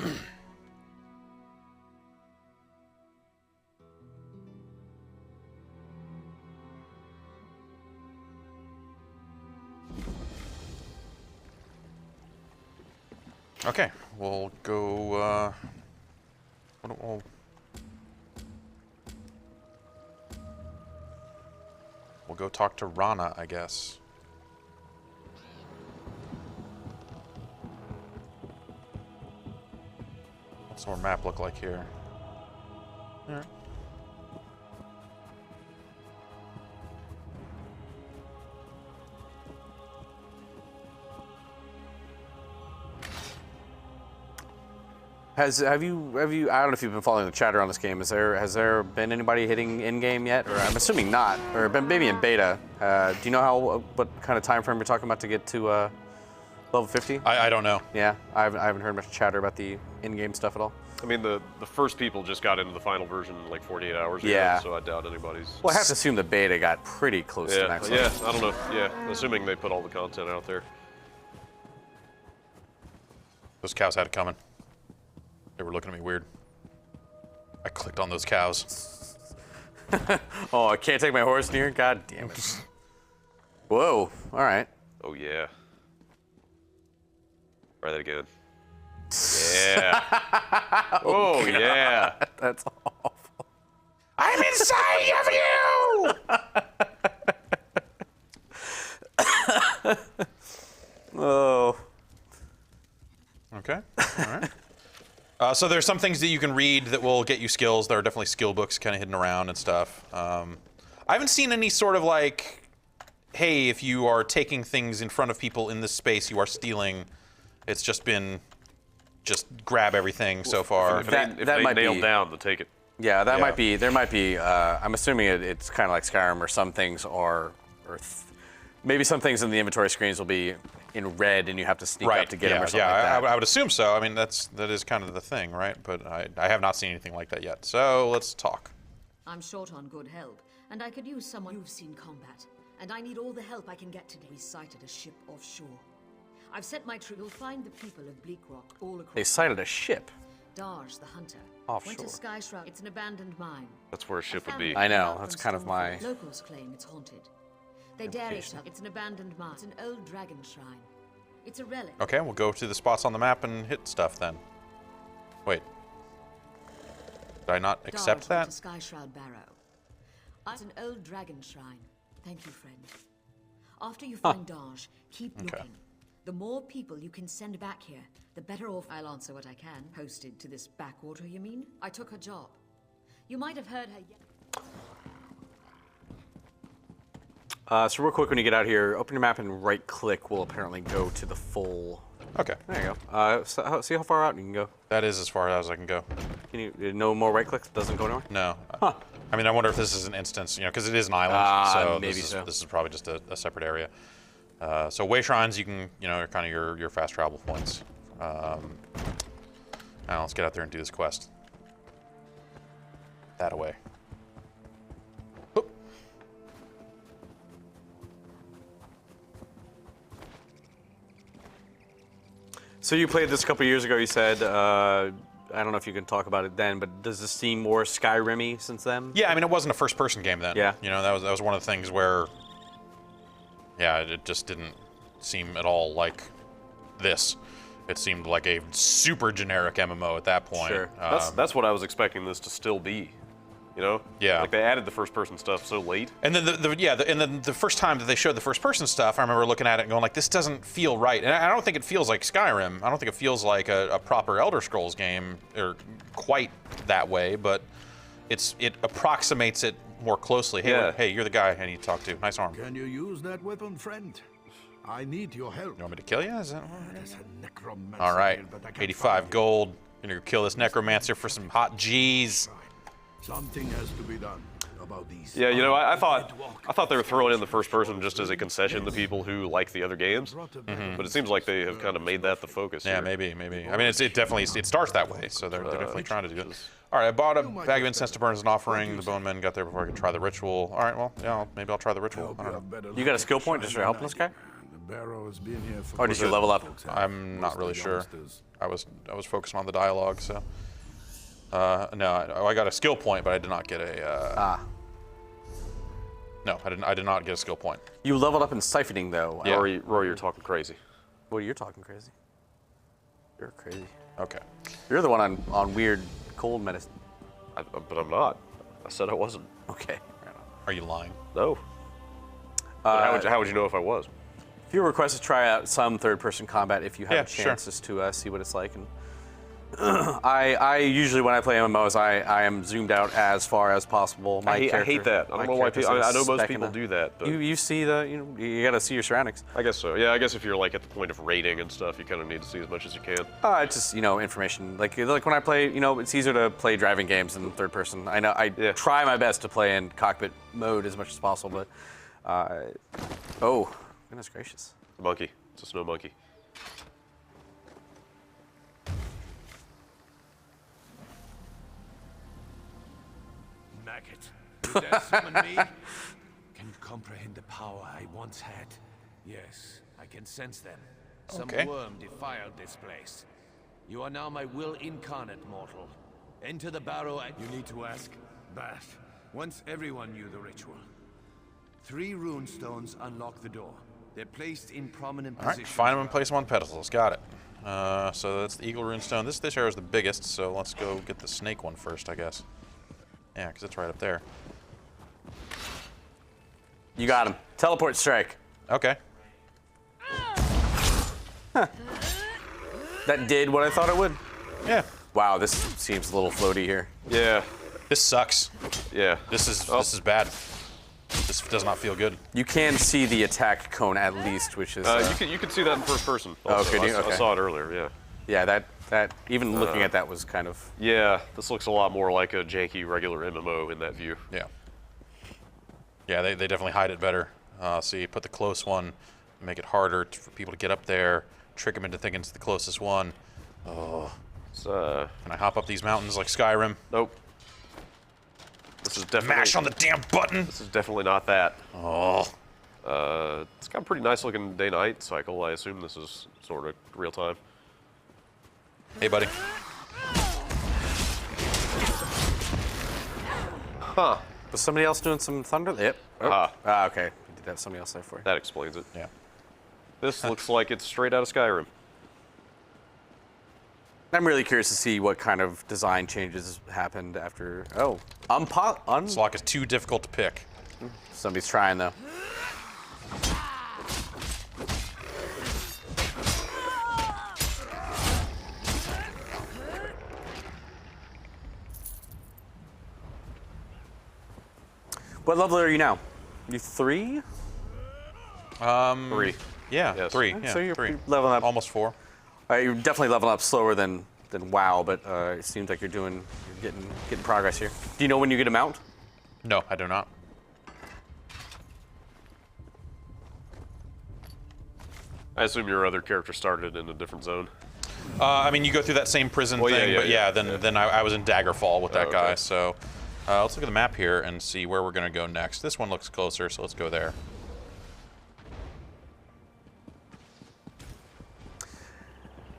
Okay, we'll go. We'll go talk to Rana, I guess. What's our map look like here? All right. Have you? I don't know if you've been following the chatter on this game. Has there been anybody hitting in game yet? Or I'm assuming not. Or maybe in beta. Do you know what kind of time frame we're talking about to get to level 50? I don't know. Yeah, I haven't heard much chatter about the in-game stuff at all. I mean, the first people just got into the final version like 48 hours ago, Yeah. so I doubt anybody's... Well, I have to assume the beta got pretty close to max level. Yeah, I don't know. Yeah, assuming they put all the content out there. Those cows had it coming. They were looking at me weird. I clicked on those cows. Oh, I can't take my horse near? God damn it. Whoa, all right. Oh, yeah. Try that again. Yeah. Oh, yeah. That's awful. I'm inside of you! Oh. Okay, all right. So there's some things that you can read that will get you skills. There are definitely skill books kind of hidden around and stuff. I haven't seen any sort of like, hey, if you are taking things in front of people in this space, you are stealing. It's just been, just grab everything so far. If they nail down to take it. Yeah, that might be. There might be. I'm assuming it's kind of like Skyrim, where some things are, maybe some things in the inventory screens will be in red, and you have to sneak up to get them or something like that. I would assume so. I mean, that is kind of the thing, right? But I have not seen anything like that yet. So let's talk. I'm short on good help, and I could use someone who's seen combat. And I need all the help I can get today. We sighted a ship offshore. I've sent my troop. You'll find the people of Bleakrock all across. They sighted a ship. Darsh, the hunter. Offshore. Went to Sky Shroud. It's an abandoned mine. That's where a ship would be. I know. That's kind of my. Locals claim it's haunted. They dare each other. It's an abandoned mine. It's an old dragon shrine. It's a relic. Okay, we'll go to the spots on the map and hit stuff then. Wait. Did I not accept Darsh that? went to Sky Shroud Barrow. It's an old dragon shrine. Thank you, friend. After you find Darsh, keep looking. The more people you can send back here, the better off. I'll answer what I can. Posted to this backwater, you mean? I took her job. You might have heard her yet. So real quick, when you get out here, open your map and right-click will apparently go to the full. Okay. There you go. See how far out you can go. That is as far as I can go. Can you? No more right-clicks? Doesn't go anywhere. No. Huh. I mean, I wonder if this is an instance, because it is an island, so maybe this is probably just a separate area. So way shrines, you can, are kind of your fast travel points. Now let's get out there and do this quest. That away. Oop. So you played this a couple years ago, you said. I don't know if you can talk about it then, but does this seem more Skyrim-y since then? Yeah, I mean, it wasn't a first-person game then. Yeah. That was one of the things where, yeah, it just didn't seem at all like this. It seemed like a super generic MMO at that point. Sure. That's what I was expecting this to still be. Yeah. Like they added the first-person stuff so late. And then the first time that they showed the first-person stuff, I remember looking at it and going like, this doesn't feel right. And I don't think it feels like Skyrim. I don't think it feels like a proper Elder Scrolls game, or quite that way. But it approximates it more closely. Hey, Yeah. hey, you're the guy I need to talk to. Nice arm. Can you use that weapon, friend? I need your help. You want me to kill you? Is that There's a necromancer all right? here, but I can't 85 find him. gold. You're gonna kill this necromancer for some hot G's. Something has to be done about these. Yeah, I thought they were throwing in the first person just as a concession to people who like the other games. But it seems like they have kind of made that the focus. Yeah, here. maybe. I mean, it definitely starts that way, so they're definitely trying to do it. All right, I bought a bag of incense to burn as an offering. The bone men got there before I could try the ritual. All right, well, yeah, maybe I'll try the ritual. I don't know. You got a skill point just for helping this guy? The barrow's been here for Or did you level up? I'm not really sure. I was focusing on the dialogue, so. No, I got a skill point, but I did not get a. No, I did not get a skill point. You leveled up in siphoning though. Yeah. Rory, you're talking crazy. Well, you're talking crazy. You're crazy. Okay. You're the one on weird cold medicine. But I'm not. I said I wasn't. Okay. Are you lying? No. How would you know if I was? If you request to try out some third-person combat, if you have Yeah, a chance just to see what it's like, and I usually when I play MMOs, I am zoomed out as far as possible. I hate that. I don't know why people. I know most people do that, but you see you gotta see your surroundings. I guess so. Yeah, I guess if you're like at the point of rating and stuff, you kind of need to see as much as you can. It's just information. Like when I play, it's easier to play driving games in third person. I know I try my best to play in cockpit mode as much as possible, but oh goodness gracious, A monkey. It's a snow monkey. Maggot, you dare summon me? Can you comprehend the power I once had? Yes, I can sense them. Some Okay. worm defiled this place. You are now my will incarnate, mortal. Enter the barrow and you need to ask Bath. Once everyone knew the ritual. 3 rune stones unlock the door. They're placed in prominent All right, positions. find them and place them on pedestals. Got it. So that's the Eagle Runestone. This arrow is the biggest, so let's go get the snake one first, I guess. Yeah, because it's right up there. You got him. Teleport strike. Okay. That did what I thought it would. Yeah. Wow, this seems a little floaty here. Yeah. This sucks. Yeah. This is bad. This does not feel good. You can see the attack cone at least, which is. You can see that in first person. Also. could you? I Okay. saw it earlier. Yeah. Yeah, that even looking at that was kind of. Yeah. This looks a lot more like a janky regular MMO in that view. Yeah. Yeah, they definitely hide it better. So you put the close one, make it harder for people to get up there, trick them into thinking it's the closest one. Oh. Can I hop up these mountains like Skyrim? Nope. This is definitely. Mash on the damn button. This is definitely not that. Oh. It's got a pretty nice looking day-night cycle. I assume this is sort of real time. Hey, buddy. Huh. Was somebody else doing some thunder? Yep. Oh. Okay. We did have somebody else there for you. That explains it. Yeah. This looks like it's straight out of Skyrim. I'm really curious to see what kind of design changes happened after. Oh, This lock is too difficult to pick. Somebody's trying though. What level are you now? You 3? 3. Yeah, Yes. 3. So Yeah, you're 3. leveling up. Almost 4. You're definitely leveling up slower than WoW, but it seems like you're getting progress here. Do you know when you get a mount? No, I do not. I assume your other character started in a different zone. I mean, you go through that same prison thing, but then I was in Daggerfall with that guy. So let's look at the map here and see where we're gonna go next. This one looks closer, so let's go there.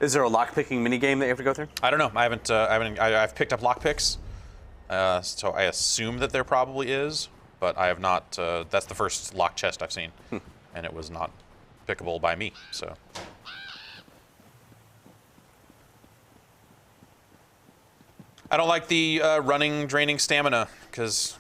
Is there a lockpicking minigame that you have to go through? I don't know. I've picked up lockpicks, so I assume that there probably is, but I have not. That's the first lock chest I've seen, and it was not pickable by me. So. I don't like the running, draining stamina, because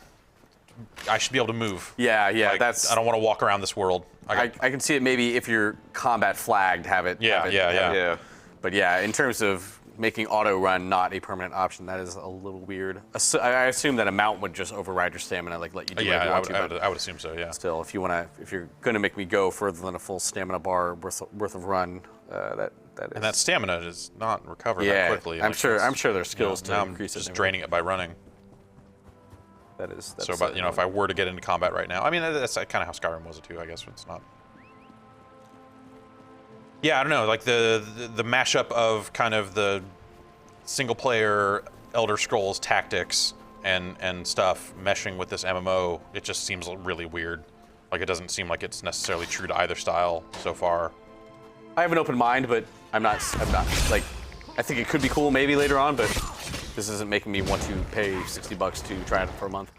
I should be able to move. Yeah, Like, that's. I don't want to walk around this world. I can see it maybe if you're combat flagged, have it. Yeah. But yeah, in terms of making auto run not a permanent option, that is a little weird. I assume that a mount would just override your stamina, like let you do whatever you want to. I would assume so. Yeah. Still, if you're gonna make me go further than a full stamina bar worth of run, that is. And that stamina does not recover that Yeah, quickly. I'm sure there's skills to now I'm increase it. just draining it by running. That is. So, but if I were to get into combat right now, I mean, that's kind of how Skyrim was too. I guess it's not. Yeah, I don't know. Like the mashup of kind of the single player Elder Scrolls tactics and stuff meshing with this MMO, it just seems really weird. Like it doesn't seem like it's necessarily true to either style so far. I have an open mind, but I'm not like. I think it could be cool maybe later on, but this isn't making me want to pay $60 to try it for a month.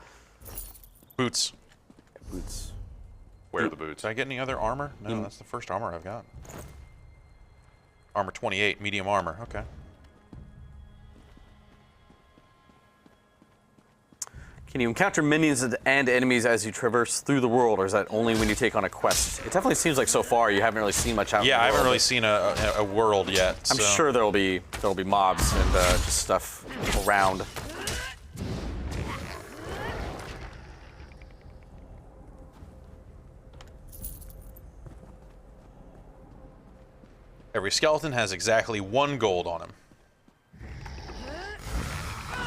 Boots. Boots. Where are the boots? Did I get any other armor? No, that's the first armor I've got. Armor 28, medium armor. Okay. Can you encounter minions and enemies as you traverse through the world, or is that only when you take on a quest? It definitely seems like so far you haven't really seen much out. Yeah, in the I haven't world, really seen a world yet. I'm so. sure there'll be mobs and just stuff around. Every skeleton has exactly 1 gold on him.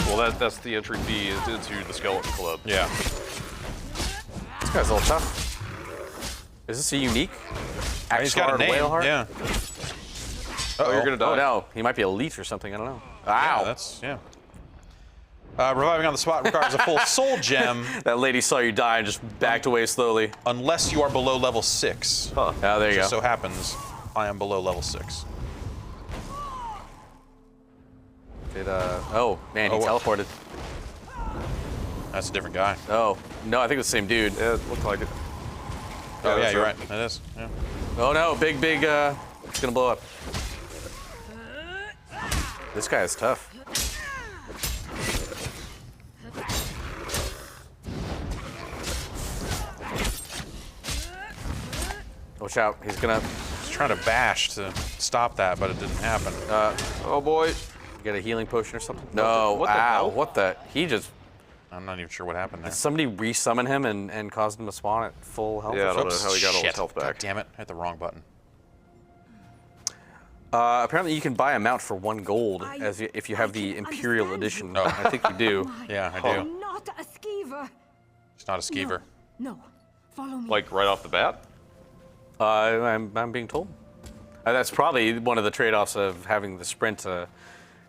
Well, that's the entry fee into the Skeleton Club. Yeah. This guy's a little tough. Is this a unique? He's got a name. Whaleheart? Yeah. Oh, you're gonna die. Oh no, he might be elite or something. I don't know. Yeah, Ow! that's reviving on the spot requires a full soul gem. That lady saw you die and just backed away slowly. Unless you are below level 6. Huh. Oh, there you go. Just so happens, I am below level 6. Oh man, he teleported. That's a different guy. Oh no, I think it's the same dude. Yeah, it looked like it. Oh yeah, you're right. It is. Yeah. Oh no, big. It's gonna blow up. This guy is tough. Watch out, he's gonna. He's trying to bash to stop that, but it didn't happen. Oh boy. You get a healing potion or something? No, what the ow, hell? what the? He just. I'm not even sure what happened there. Did somebody resummon him and caused him to spawn at full health? Yeah, I don't know Oops, how he got all shit. his health back. God damn it, I hit the wrong button. Apparently, you can buy a mount for 1 gold if you have the Imperial Edition. Oh. I think you do. Yeah, I do. I'm not a skeever. It's not a skeever. No, follow me. Like right off the bat? I'm being told. That's probably one of the trade-offs of having the sprint.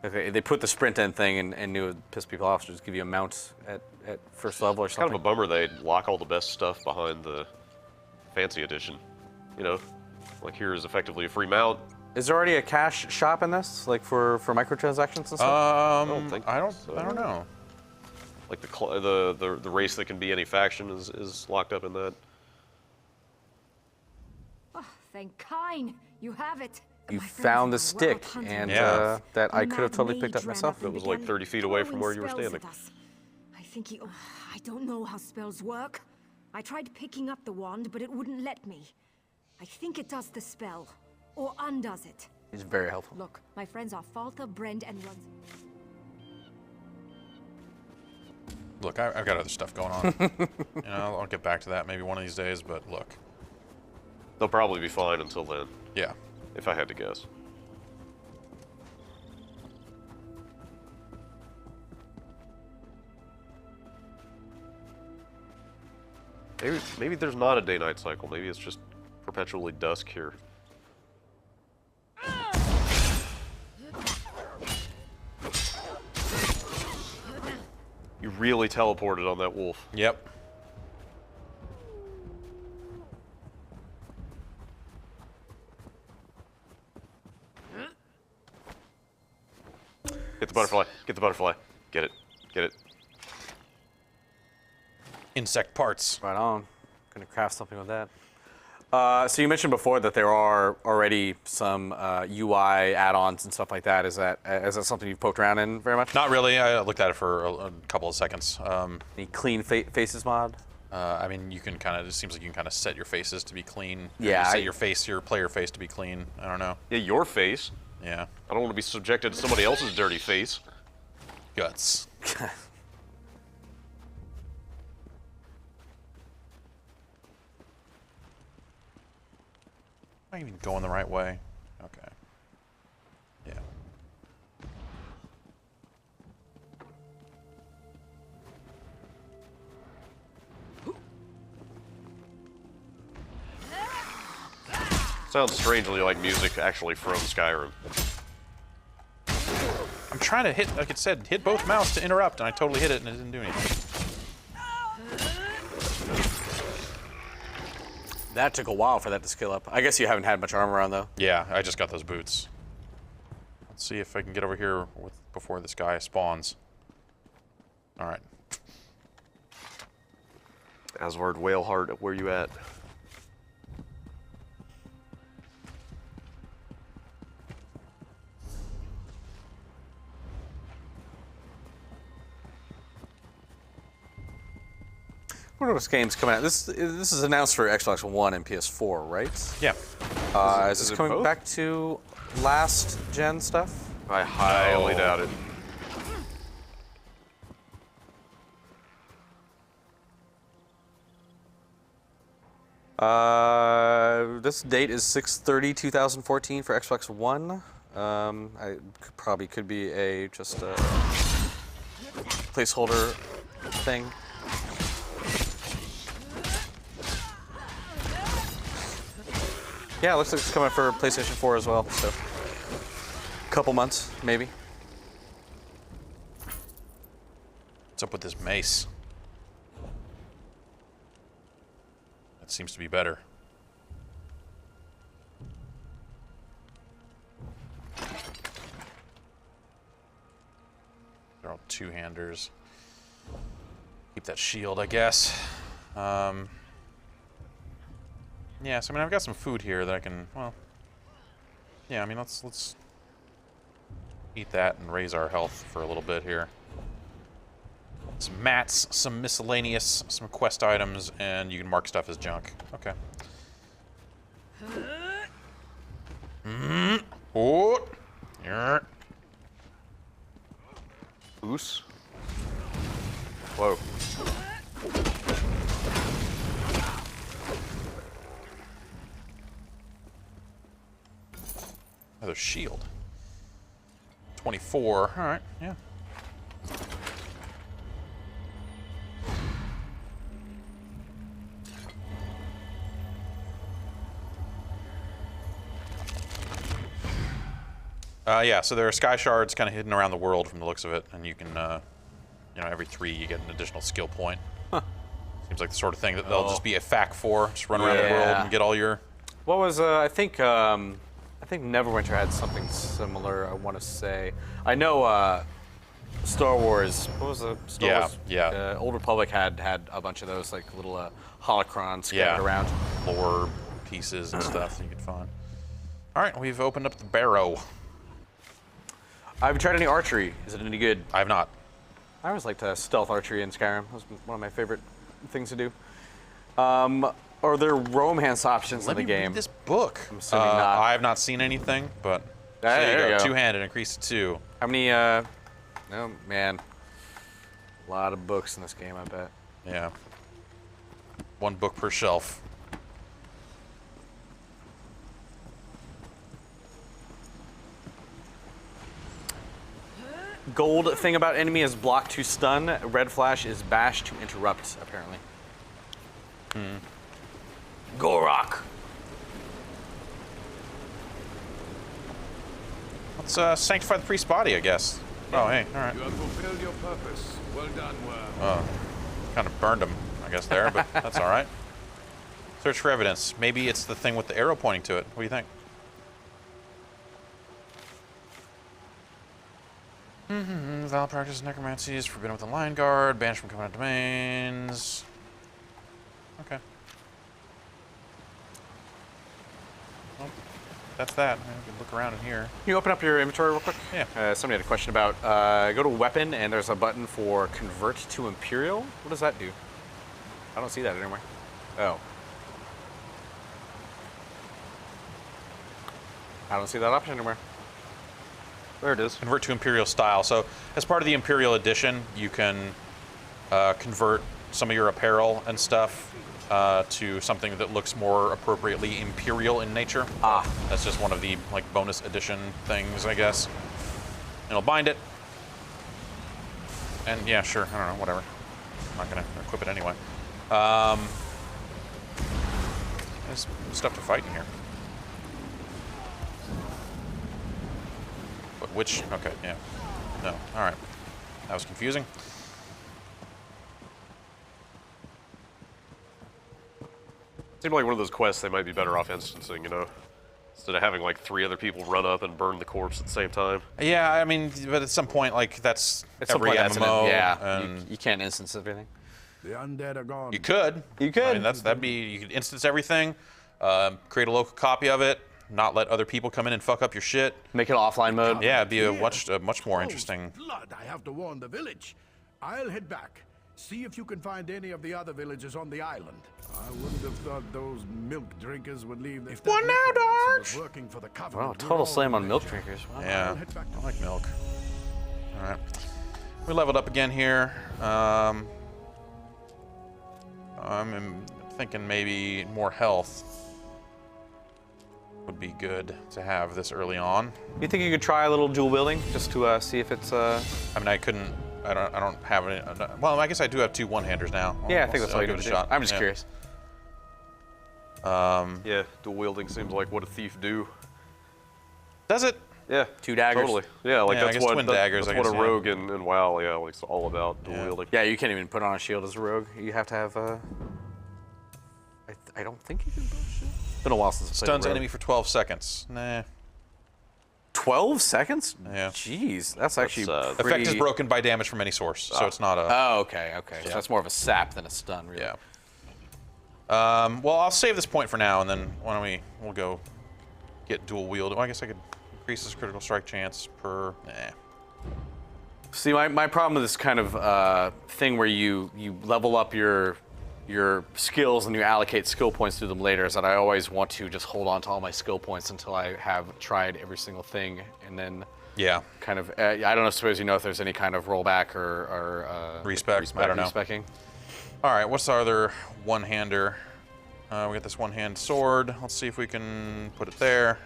They put the sprint in thing and knew it would piss people off, so just give you a mount at first level or It's kind something. of a bummer they lock all the best stuff behind the fancy edition. You know, like here is effectively a free mount. Is there already a cash shop in this, like for microtransactions and stuff? I don't know. Like the race that can be any faction is locked up in that. Oh, thank Kine, you have it. You My friends found the were stick, well and Yeah. that I A could have mad totally mage picked up ran myself. and It was like began 30 feet away from throwing where you were spells standing. at us. I think he. I don't know how spells work. I tried picking up the wand, but it wouldn't let me. I think it does the spell, or undoes it. It's very helpful. Look, my friends are Falther, Brend, and Runs. Look, I've got other stuff going on. You know, I'll get back to that maybe one of these days, but look. They'll probably be fine until then, Yeah. if I had to guess. Maybe there's not a day-night cycle. Maybe it's just perpetually dusk here. You really teleported on that wolf. Yep. Get the butterfly. Get the butterfly. Get it. Get it. Insect parts. Right on. Gonna craft something with that. So you mentioned before that there are already some UI add-ons and stuff like that. Is that something you've poked around in very much? Not really. I looked at it for a couple of seconds. The clean faces mod? I mean, you can kind of. It seems like you can kind of set your faces to be clean. Yeah. Set your player face to be clean. I don't know. Yeah, your face. Yeah. I don't want to be subjected to somebody else's dirty face. Guts. Am I even going the right way? Okay. Yeah. Sounds strangely like music actually from Skyrim. I'm trying to hit, like it said, hit both mouse to interrupt, and I totally hit it and it didn't do anything. That took a while for that to skill up. I guess you haven't had much armor on though. Yeah, I just got those boots. Let's see if I can get over here before this guy spawns. All right. Asvard Whaleheart, where you at? I wonder what game's coming out. This is announced for Xbox One and PS4, right? Yeah. Is this coming back to last gen stuff? I highly doubt it. This date is 6/30/2014 for Xbox One. I probably could be just a placeholder thing. Yeah, it looks like it's coming for PlayStation 4 as well, so a couple months, maybe. What's up with this mace? That seems to be better. They're all two-handers. Keep that shield, I guess. Yeah, so I mean, I've got some food here that I can, well, yeah, I mean, let's eat that and raise our health for a little bit here. Some mats, some miscellaneous, some quest items, and you can mark stuff as junk. Okay. Oh. Yeah. Oos. Whoa. Another shield. 24. All right, yeah. Yeah, so there are sky shards kind of hidden around the world from the looks of it, and you can, you know, every 3 you get an additional skill point. Huh. Seems like the sort of thing that they'll just be a FAQ for. Just run around the world and get all your... What was, I think Neverwinter had something similar, I want to say. I know Star Wars, what was the Star Wars? Yeah. Old Republic had a bunch of those, like, little holocrons scattered around. Lore pieces and stuff that you could find. All right, we've opened up the barrow. I haven't tried any archery. Is it any good? I have not. I always liked stealth archery in Skyrim. That was one of my favorite things to do. Are there romance options in the game? Let me read this book. I'm assuming not. I have not seen anything, but there you go. Two-handed, increase to 2. How many, oh man. A lot of books in this game, I bet. Yeah. 1 book per shelf. Gold thing about enemy is block to stun. Red flash is bash to interrupt, apparently. Gorok. Let's sanctify the priest's body, I guess. Oh, hey, all right. You have fulfilled your purpose. Well done, Worm. Kind of burned him, I guess, there, but that's all right. Search for evidence. Maybe it's the thing with the arrow pointing to it. What do you think? Val practice necromancy is forbidden with the Lion Guard. Banished from covenant domains. Okay. Well, that's that. We can look around in here. Can you open up your inventory real quick? Yeah. Somebody had a question about, go to weapon and there's a button for convert to Imperial. What does that do? I don't see that anywhere. Oh. I don't see that option anywhere. There it is. Convert to Imperial style. So as part of the Imperial edition, you can convert some of your apparel and stuff to something that looks more appropriately Imperial in nature. That's just one of the like bonus edition things, I guess. And it'll bind it. And yeah, sure, I don't know, whatever. I'm not gonna equip it anyway. There's stuff to fight in here. Which, okay, yeah. No, all right. That was confusing. Seemed like one of those quests they might be better off instancing, you know? Instead of having like 3 other people run up and burn the corpse at the same time. Yeah, I mean, but at some point, like, that's every MMO. And you can't instance everything. The undead are gone. you could. You could. I mean, that'd be, you could instance everything, create a local copy of it, not let other people come in and fuck up your shit. Make it offline mode. Yeah, it'd be a much more interesting. Blood, I have to warn the village. I'll head back. See if you can find any of the other villages on the island. I wouldn't have thought those milk drinkers would leave. If What now, was working for the covenant, Wow, we're total all slam on rich. milk drinkers. Wow. Yeah, I'll head back to I like milk. All right, we leveled up again here. I'm thinking maybe more health would be good to have this early on. You think you could try a little dual wielding just to see if it's? I mean, I couldn't. I don't have any. Well, I guess I do have 2 one-handers now. Yeah, I think that's all you give need it to a do. shot. I'm just Yeah. curious. Yeah, dual wielding seems like what a thief do. Does it? Yeah. 2 daggers. Totally. Yeah, like Yeah, I that's guess what twin daggers, That's I what guess, a rogue in WoW, yeah, like it's all about dual Yeah. wielding. Yeah, you can't even put on a shield as a rogue. You have to have. I don't think you can put a shield. It's been a while since I played Stuns a rogue. enemy for 12 seconds. Nah. 12 seconds? Yeah. Jeez, that's actually That's, pretty... Effect is broken by damage from any source, so it's not a. Oh, okay. So Yeah. that's more of a sap than a stun, really. Yeah. Well, I'll save this point for now, and then why don't we'll go get dual wield. Well, I guess I could increase this critical strike chance per. Nah. See, my problem with this kind of thing where you level up your skills and you allocate skill points to them later is that I always want to just hold on to all my skill points until I have tried every single thing, and then Yeah. kind of I don't know. Suppose you know if there's any kind of rollback or Respec, I don't know. respecking. All right. What's our other one-hander? We got this one-hand sword. Let's see if we can put it there.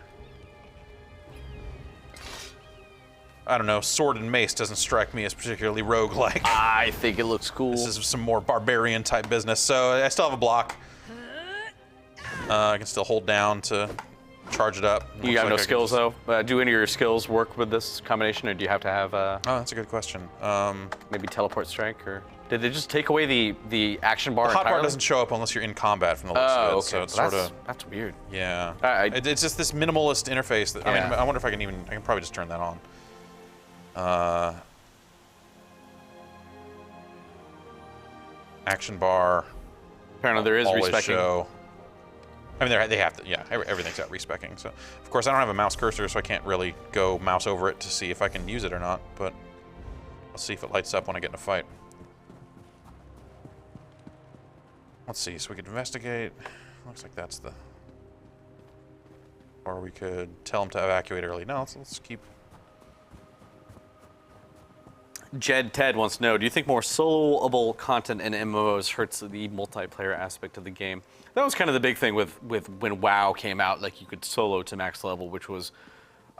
I don't know. Sword and mace doesn't strike me as particularly rogue-like. I think it looks cool. This is some more barbarian type business. So I still have a block. I can still hold down to charge it up. You Looks got like no I could skills just- though. Do any of your skills work with this combination, or do you have to have Oh, that's a good question. maybe teleport strike, or did they just take away the action bar The hotbar entirely? doesn't show up unless you're in combat from the looks Oh, of it, okay. so it's Well, sort of that's weird. yeah. I- It's just this minimalist interface. That, I mean, Yeah. I wonder if I can probably just turn that on. Action bar. Apparently there is always respecking. show. I mean, they have to. Yeah, everything's got respecking. So, of course, I don't have a mouse cursor, so I can't really go mouse over it to see if I can use it or not. But I'll see if it lights up when I get in a fight. Let's see. So we could investigate. Looks like that's the. Or we could tell them to evacuate early. No, let's keep. Jed Ted wants to know, do you think more soloable content in MMOs hurts the multiplayer aspect of the game? That was kind of the big thing with when WoW came out, like you could solo to max level, which was,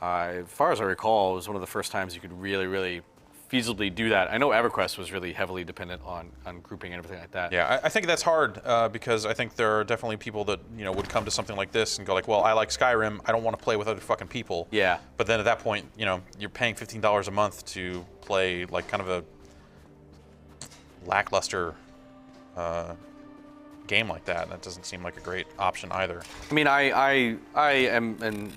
as far as I recall, it was one of the first times you could really feasibly do that. I know EverQuest was really heavily dependent on grouping and everything like that. Yeah, I think that's hard because I think there are definitely people that would come to something like this and go like, well, I like Skyrim. I don't want to play with other fucking people. Yeah. But then at that point, you're paying $15 a month to play like kind of a lackluster game like that. That doesn't seem like a great option either. I mean, I am an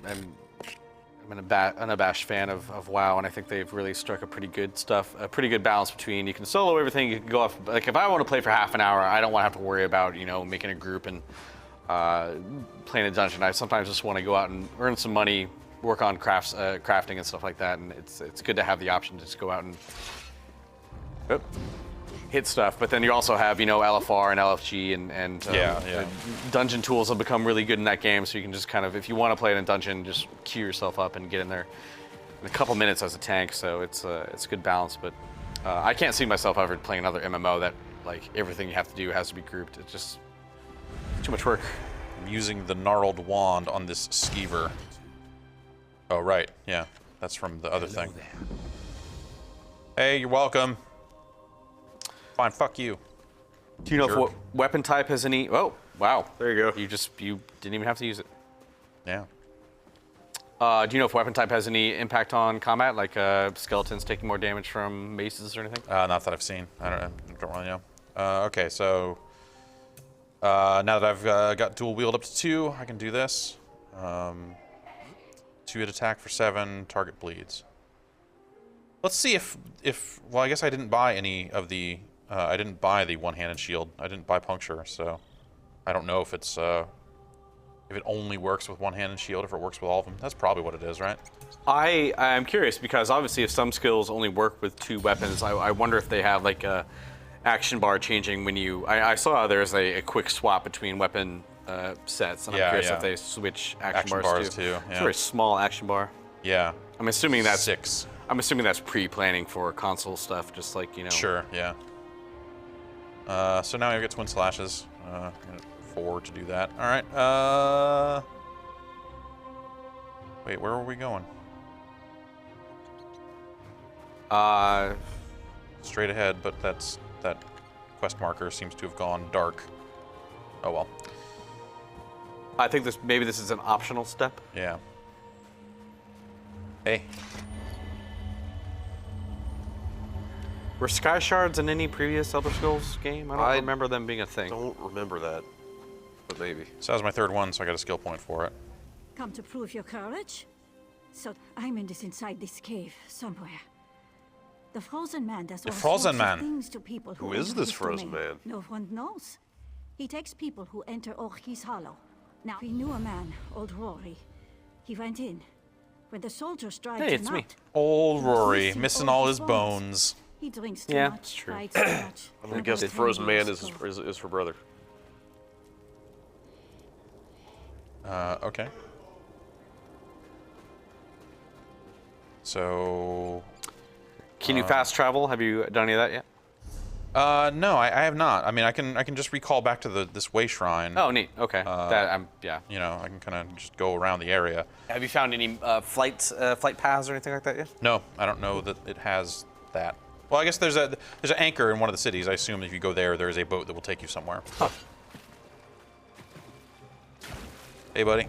unabashed fan of WoW, and I think they've really struck a pretty good balance between you can solo everything, you can go off. Like if I want to play for half an hour, I don't want to have to worry about making a group and playing a dungeon. I sometimes just want to go out and earn some money, work on crafting and stuff like that, and it's good to have the option to just go out and hit stuff. But then you also have LFR and LFG and dungeon tools have become really good in that game, so you can just kind of, if you want to play in a dungeon, just queue yourself up and get in there in a couple minutes as a tank. So it's a good balance. But I can't see myself ever playing another MMO that like everything you have to do has to be grouped. It's just too much work. I'm using the gnarled wand on this skeever. Oh right, yeah, that's from the other thing. Hey, you're welcome. Fine, fuck you. Do you know if what weapon type has any? Oh, wow. There you go. You didn't even have to use it. Yeah. Do you know if weapon type has any impact on combat, like skeletons taking more damage from maces or anything? Not that I've seen. I don't really know. Okay, so now that I've got dual wield up to 2, I can do this. 2-hit attack for 7. Target bleeds. Let's see if well, I guess I didn't buy any of the. I didn't buy the one-handed shield. I didn't buy puncture, so I don't know if it's if it only works with one-handed shield, if it works with all of them. That's probably what it is, right? I'm curious because obviously if some skills only work with 2 weapons, I wonder if they have like a action bar changing when you. I saw there's a quick swap between weapon sets, and I'm curious if they switch action bars too. Yeah. It's a very small action bar. Yeah. I'm assuming that's 6. I'm assuming that's pre-planning for console stuff, just like Sure. Yeah. So now I get twin slashes. 4 to do that. All right. Wait, where were we going? Straight ahead, but that quest marker seems to have gone dark. Oh well. I think maybe this is an optional step. Yeah. Hey. Were sky shards in any previous Elder Scrolls game? I don't remember them being a thing. I don't remember that, but maybe. So that was my 3rd one, so I got a skill point for it. Come to prove your courage? So I'm inside this cave somewhere. The Frozen Man does all sorts of things to people who is enter this his Frozen domain. Man? No one knows. He takes people who enter Orchy's Hollow. Now, we knew a man, old Rory. He went in. When the soldiers tried Hey, to it's me. Old Rory, missing all his bones. He drinks too Yeah, much, it's true. fights too much. I'm gonna guess the Frozen Man is her brother. Okay. So. Can you fast travel? Have you done any of that yet? No, I have not. I mean, I can just recall back to this way shrine. Oh, neat. Okay. Yeah. I can kind of just go around the area. Have you found any flight paths or anything like that yet? No, I don't know that it has that. Well, I guess there's an anchor in one of the cities. I assume if you go there is a boat that will take you somewhere. Huh. Hey, buddy.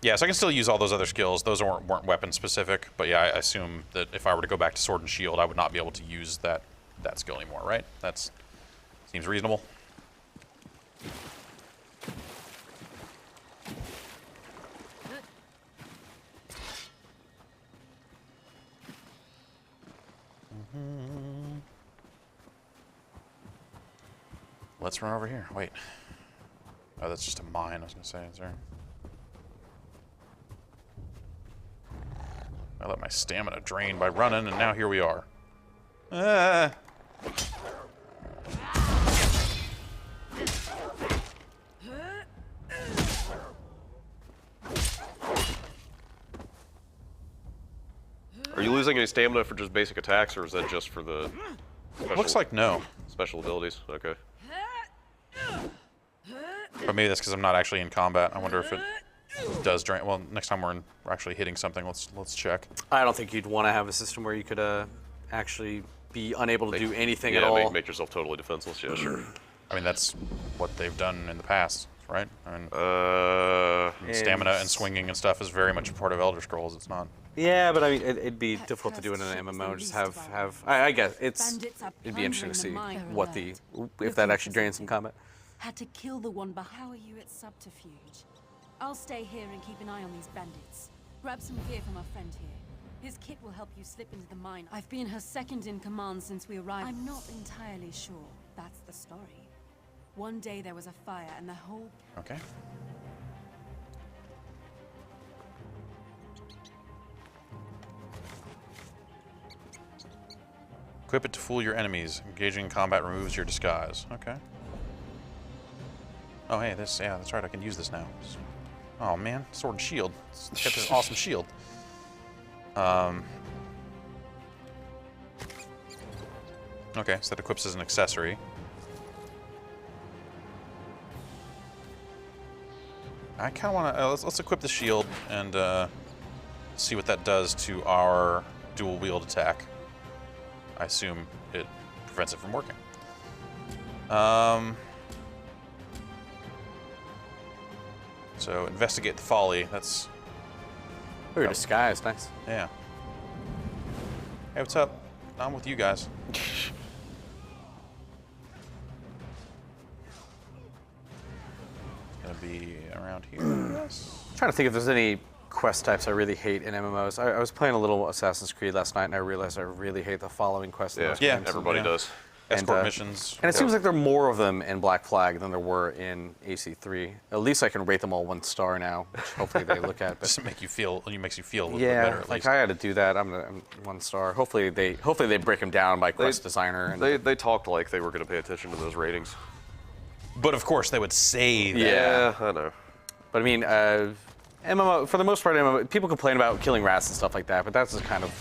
Yeah, so I can still use all those other skills. Those weren't weapon specific, but yeah, I assume that if I were to go back to Sword and Shield, I would not be able to use that skill anymore, right? That seems reasonable. Let's run over here. Wait. Oh, that's just a mine, I was gonna say. Is there? I let my stamina drain by running, and now here we are. Are you losing any stamina for just basic attacks, or is that just for the Looks like no. Special abilities? Okay. But maybe that's because I'm not actually in combat. I wonder if it does during. Well, next time we're actually hitting something, let's check. I don't think you'd want to have a system where you could actually be unable to do anything at all. Yeah, make yourself totally defenseless. Yeah, sure. I mean, that's what they've done in the past, right? I mean, stamina and swinging and stuff is very much a part of Elder Scrolls. It's not. Yeah, but I mean, it'd be difficult to do it in an MMO. Just have. I guess it'd be interesting to see what if that actually drains some combat. Had to kill the one behind. How are you at subterfuge? I'll stay here and keep an eye on these bandits. Grab some gear from our friend here. His kit will help you slip into the mine. I've been her second in command since we arrived. I'm not entirely sure that's the story. One day there was a fire and the whole... Okay. Equip it to fool your enemies. Engaging in combat removes your disguise. Okay. Oh, hey, yeah, that's right. I can use this now. Oh, man. Sword and shield. It's got this awesome shield. Okay, so that equips as an accessory. I kind of want to... let's equip the shield and see what that does to our dual-wield attack. I assume it prevents it from working. So, investigate the folly. That's... Oh, your disguise. Nice. Yeah. Hey, what's up? I'm with you guys. Gonna be around here. Yes. I'm trying to think if there's any quest types I really hate in MMOs. I was playing a little Assassin's Creed last night, and I realized I really hate the following quests. Yeah, everybody does. Escort missions. And it seems like there are more of them in Black Flag than there were in AC3. At least I can rate them all 1 star now, which hopefully they look at. But just makes you feel a little bit better. At least. I had to do that. I'm 1 star. Hopefully they break them down by quest designer. And they talked like they were going to pay attention to those ratings. But of course they would say that. Yeah, I know. But I mean, MMO for the most part, MMO, people complain about killing rats and stuff like that, but that's just kind of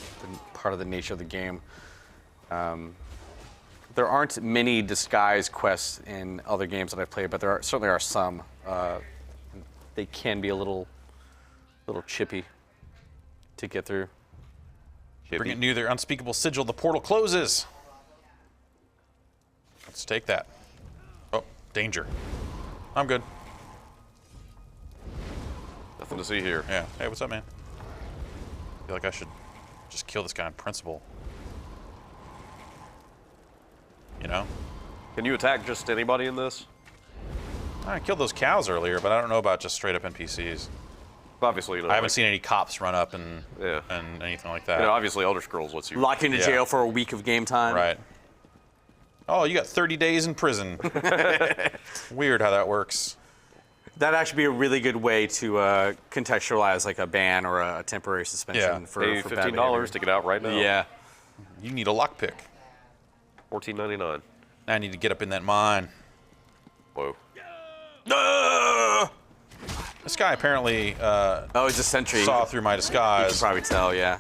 part of the nature of the game. There aren't many disguise quests in other games that I've played, but there certainly are some. They can be a little chippy to get through. Bring it near their unspeakable sigil. The portal closes. Let's take that. Oh, danger. I'm good. Nothing to see here. Yeah. Hey, what's up, man? I feel like I should just kill this guy in principle. You know? Can you attack just anybody in this? I killed those cows earlier, but I don't know about just straight up NPCs. Obviously, you know, I haven't seen any cops run up and anything like that. You know, obviously, Elder Scrolls lets you lock you into jail for a week of game time. Right. Oh, you got 30 days in prison. Weird how that works. That'd actually be a really good way to contextualize like a ban or a temporary suspension for pay $15 to get out right now. Yeah. You need a lockpick. $14.99. I need to get up in that mine. Whoa. This guy apparently he's a sentry. Saw through my disguise. You can probably tell, yeah.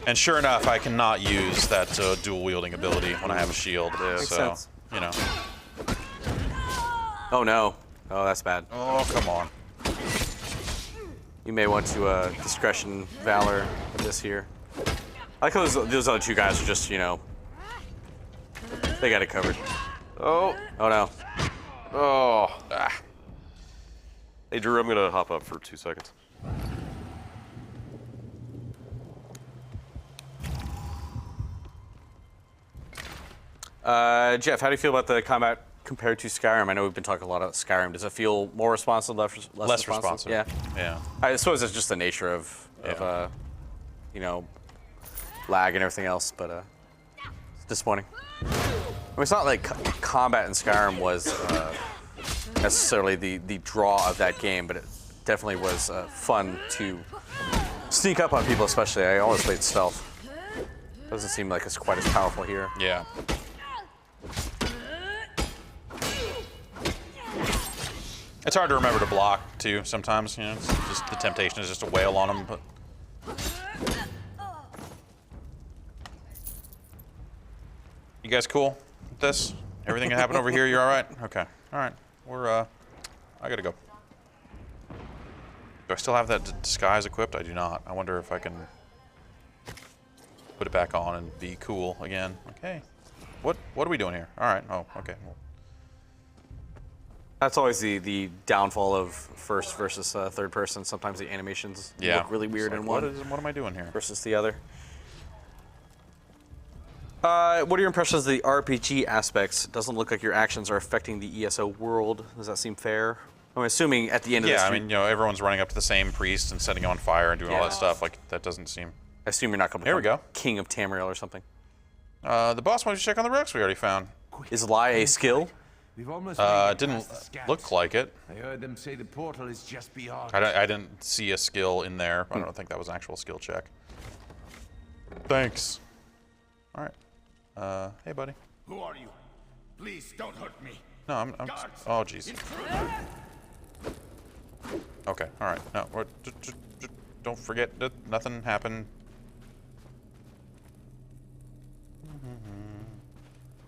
And sure enough, I cannot use that dual wielding ability when I have a shield. Makes sense. You know. Oh no. Oh, that's bad. Oh, come on. You may want to discretion valor this here. I like how those other 2 guys are just, you know, they got it covered. Oh. Oh no. Oh. Ah. Hey Drew, I'm gonna hop up for 2 seconds. Jeff, how do you feel about the combat compared to Skyrim? I know we've been talking a lot about Skyrim. Does it feel more responsive, less responsive? Yeah. Yeah. I suppose it's just the nature of you know, lag and everything else, but it's disappointing. I mean, it's not like combat in Skyrim was necessarily the draw of that game, but it definitely was fun to sneak up on people, especially. I always played stealth. Doesn't seem like it's quite as powerful here. Yeah. It's hard to remember to block too sometimes, you know. It's just the temptation is just to wail on them, but you guys cool with this? Everything that happened over here, you're all right? Okay. All right. We're I got to go. I still have that disguise equipped? I do not. I wonder if I can put it back on and be cool again. Okay. What are we doing here? All right. Oh, okay. Well, that's always the downfall of first versus third person. Sometimes the animations look really weird in one. What am I doing here? Versus the other. What are your impressions of the RPG aspects? It doesn't look like your actions are affecting the ESO world. Does that seem fair? I'm assuming at the end of this. Yeah, I mean, everyone's running up to the same priest and setting him on fire and doing all that stuff. Like, that doesn't seem... I assume you're not going to become King of Tamriel or something. The boss wants to check on the rooks we already found. Is lie a skill? It didn't look like it. I heard them say the portal is just beyond. I didn't see a skill in there. I don't think that was an actual skill check. Thanks. All right. Hey, buddy. Who are you? Please don't hurt me. No, I'm oh, jeez. Okay. All right. No, don't forget that nothing happened.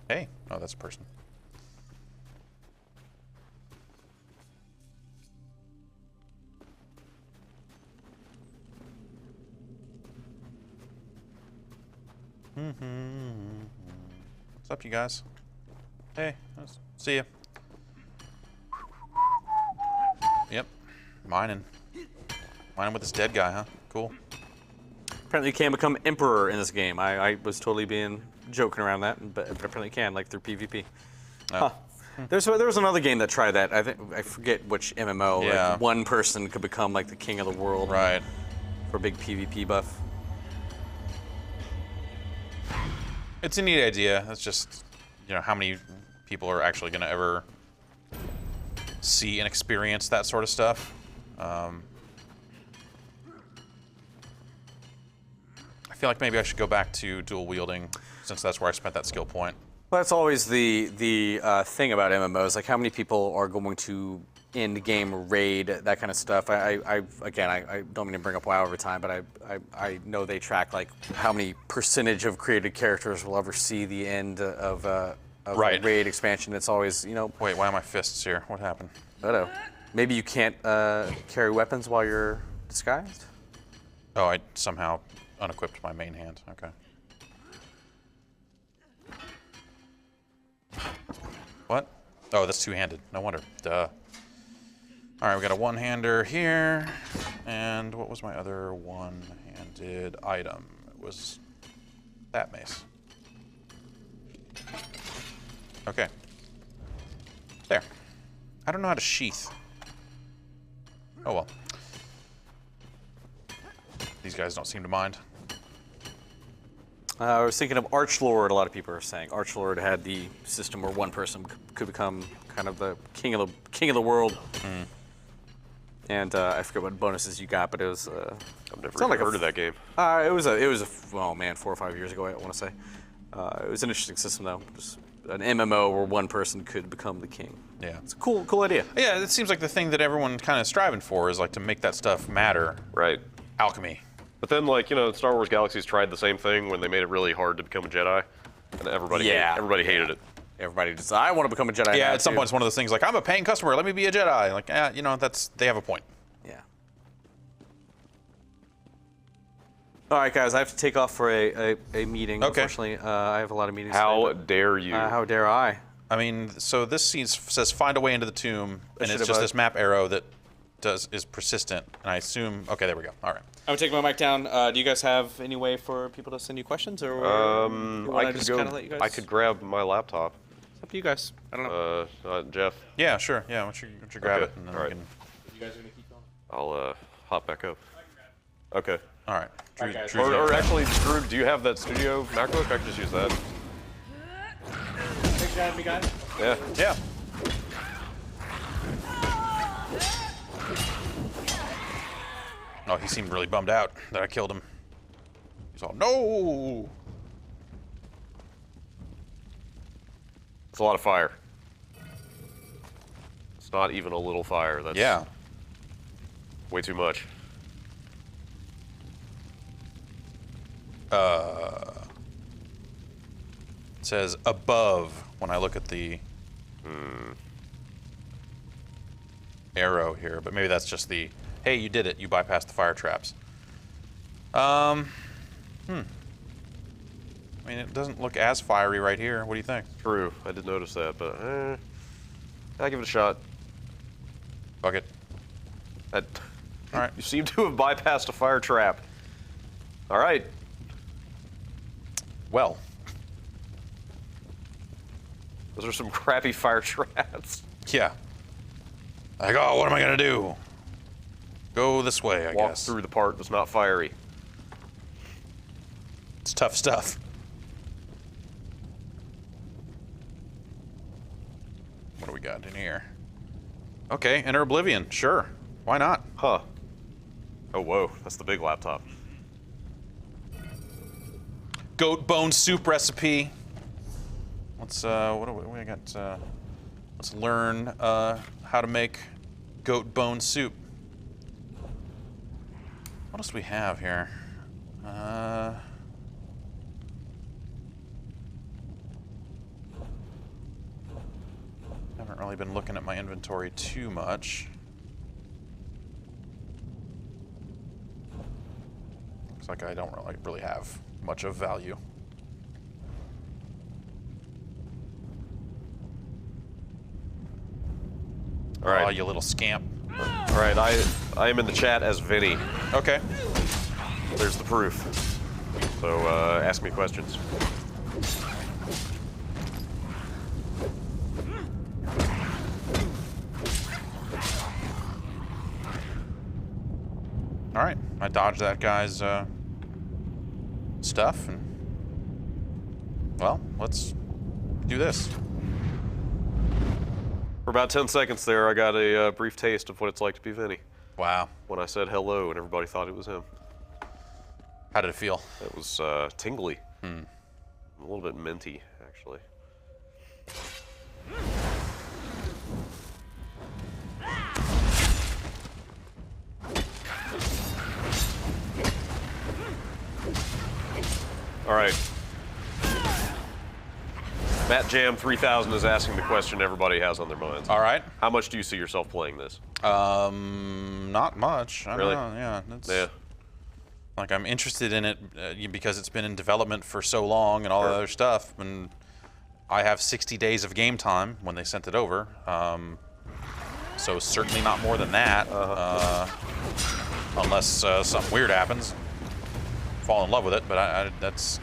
Hey. Oh, that's a person. What's up, you guys? Hey, see ya. Yep, mining with this dead guy, huh? Cool. Apparently you can become emperor in this game. I was totally being joking around that, but apparently you can, like through PvP. Oh. Huh. There was another game that tried that. I forget which MMO. Yeah. Like one person could become like the king of the world. Right. For a big PvP buff. It's a neat idea. It's just, how many people are actually going to ever see and experience that sort of stuff. I feel like maybe I should go back to dual wielding, since that's where I spent that skill point. Well, that's always the thing about MMOs. Like, how many people are going to end game raid, that kind of stuff. I don't mean to bring up WoW every time, but I know they track like how many percentage of created characters will ever see the end of a raid expansion. It's always, Wait, why are my fists here? What happened? I don't know. Maybe you can't carry weapons while you're disguised? Oh, I somehow unequipped my main hand. Okay. What? Oh, that's two-handed. No wonder. Duh. All right, we got a one-hander here. And what was my other one-handed item? It was that mace. Okay. There. I don't know how to sheath. Oh, well. These guys don't seem to mind. I was thinking of Archlord. A lot of people are saying Archlord had the system where one person could become kind of the king of the world. Mm. And I forget what bonuses you got, but it was. I've never even heard of that game. It was oh man, 4 or 5 years ago. I want to say. It was an interesting system though. Just an MMO where one person could become the king. Yeah, it's a cool idea. Yeah, it seems like the thing that everyone's kind of striving for is like to make that stuff matter. Right. Alchemy. But then, like, Star Wars Galaxies tried the same thing when they made it really hard to become a Jedi, and everybody hated it. Everybody just, I want to become a Jedi. Yeah, now at some too. point it's one of those things like, I'm a paying customer, let me be a Jedi. Like, they have a point. Yeah. All right, guys, I have to take off for a meeting. Okay. Unfortunately, I have a lot of meetings. How today, dare you? how dare I? I mean, so this scene says find a way into the tomb, and should it's have just this map arrow that is persistent, and I assume, okay, there we go. All right. I'm gonna take my mic down. Do you guys have any way for people to send you questions, or I could go. Let you guys... I could grab my laptop. It's up to you guys. I don't know. Jeff. Yeah, sure. Yeah, why don't you grab it, and then all right. we can. You guys are gonna keep going. I'll hop back up. Okay. All right. Drew, guys. Drew's Or gonna- actually, Drew, do you have that studio MacBook? I could just use that. Thanks for having me, guys. Yeah. Yeah. Oh, he seemed really bummed out that I killed him. He's all, no! It's a lot of fire. It's not even a little fire. That's way too much. It says above when I look at the arrow here, but maybe that's just the Hey, you did it. You bypassed the fire traps. I mean, it doesn't look as fiery right here. What do you think? True. I did notice that, but I'll give it a shot. Fuck it. All right. You seem to have bypassed a fire trap. All right. Well. Those are some crappy fire traps. Yeah. Like, oh, what am I gonna do? Go this way, I Walk guess. through the part that's not fiery. It's tough stuff. What do we got in here? Okay, enter Oblivion. Sure. Why not? Huh. Oh, whoa. That's the big laptop. Goat bone soup recipe. Let's, what do we got? Let's learn how to make goat bone soup. What else do we have here? Haven't really been looking at my inventory too much. Looks like I don't really have much of value. All right. Oh, you little scamp. All right, I am in the chat as Vinny. Okay. There's the proof. So ask me questions. All right, I dodged that guy's stuff, and well, let's do this. For about 10 seconds there, I got a brief taste of what it's like to be Vinny. Wow. When I said hello and everybody thought it was him. How did it feel? It was tingly. A little bit minty, actually. All right. Matt Jam 3000 is asking the question everybody has on their minds. All right. How much do you see yourself playing this? Not much. I Really? don't know. Yeah. That's, Yeah. Like, I'm interested in it because it's been in development for so long and all that other stuff, and I have 60 days of game time when they sent it over. So certainly not more than that, unless something weird happens. Fall in love with it, but that's.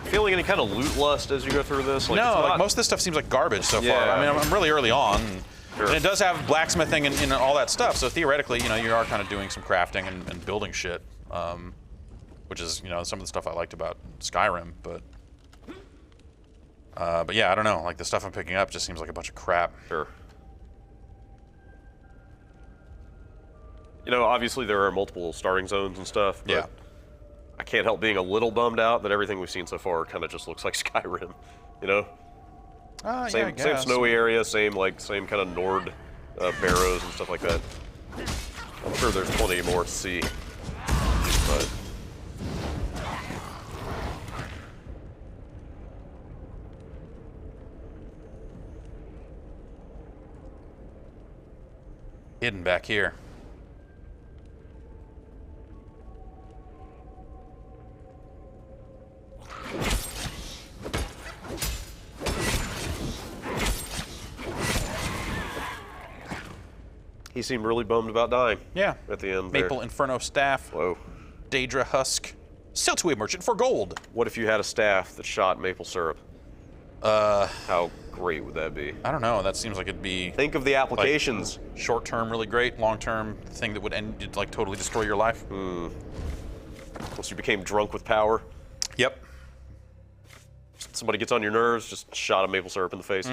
Feeling any kind of loot lust as you go through this? Like, No, it's like not- most of this stuff seems like garbage so Yeah. far. I mean, I'm really early on, Sure. and it does have blacksmithing and all that stuff. So theoretically, you know, you are kind of doing some crafting and building shit, which is, you know, some of the stuff I liked about Skyrim. But yeah, I don't know. Like, the stuff I'm picking up just seems like a bunch of crap. Sure. You know, obviously there are multiple starting zones and stuff, but Yeah. I can't help being a little bummed out that everything we've seen so far kind of just looks like Skyrim, you know? Yeah, I Same guess. snowy area, same kind of Nord barrows and stuff like that. I'm sure there's plenty more to see, but Hidden back here. he seemed really bummed about dying. Yeah. At the end Maple there. Inferno staff. Whoa. Daedra husk. Sell to a merchant for gold. What if you had a staff that shot maple syrup? How great would that be? I don't know. That seems like it'd be. Think of the applications. Like, short term, really great. Long term, thing that would end, like, totally destroy your life. Once you became drunk with power, Yep. somebody gets on your nerves, just shot a maple syrup in the face.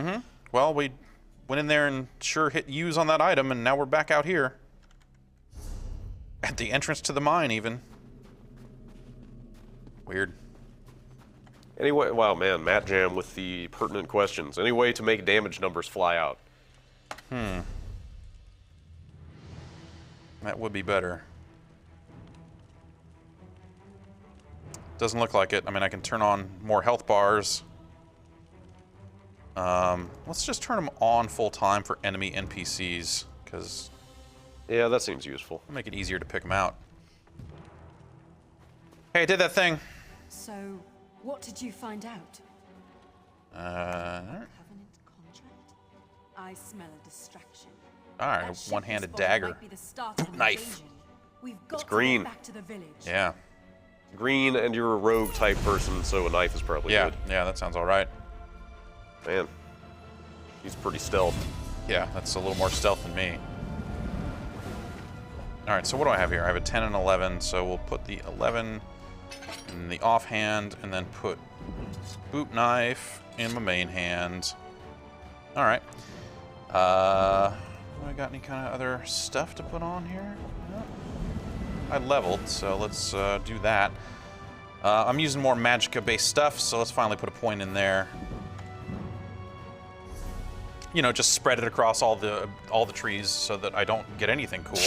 Well, we went in there and sure hit use on that item, and now we're back out here. At the entrance to the mine, even. Weird. Anyway, wow, man, Matt Jam with the pertinent questions. Any way to make damage numbers fly out? That would be better. Doesn't look like it. I mean, I can turn on more health bars. Let's just turn them on full time for enemy NPCs, because Yeah, that seems useful. It'll make it easier to pick them out. Hey, I did that thing. So, what did you find out? Covenant contract? I smell a distraction. All right, That ship one-handed you spotted dagger. might be the start of an Knife. invasion. We've got It's to green. get back to the village. Yeah. Green, and you're a rogue type person, so a knife is probably Yeah, good. yeah, that sounds all right. Man, he's pretty stealth. Yeah, that's a little more stealth than me. All right, so what do I have here? I have a 10 and 11, so we'll put the 11 in the offhand, and then put boot knife in my main hand. All right. I got any kind of other stuff to put on here? No. I leveled, so let's do that. I'm using more Magicka-based stuff, so let's finally put a point in there. You know, just spread it across all the trees so that I don't get anything cool.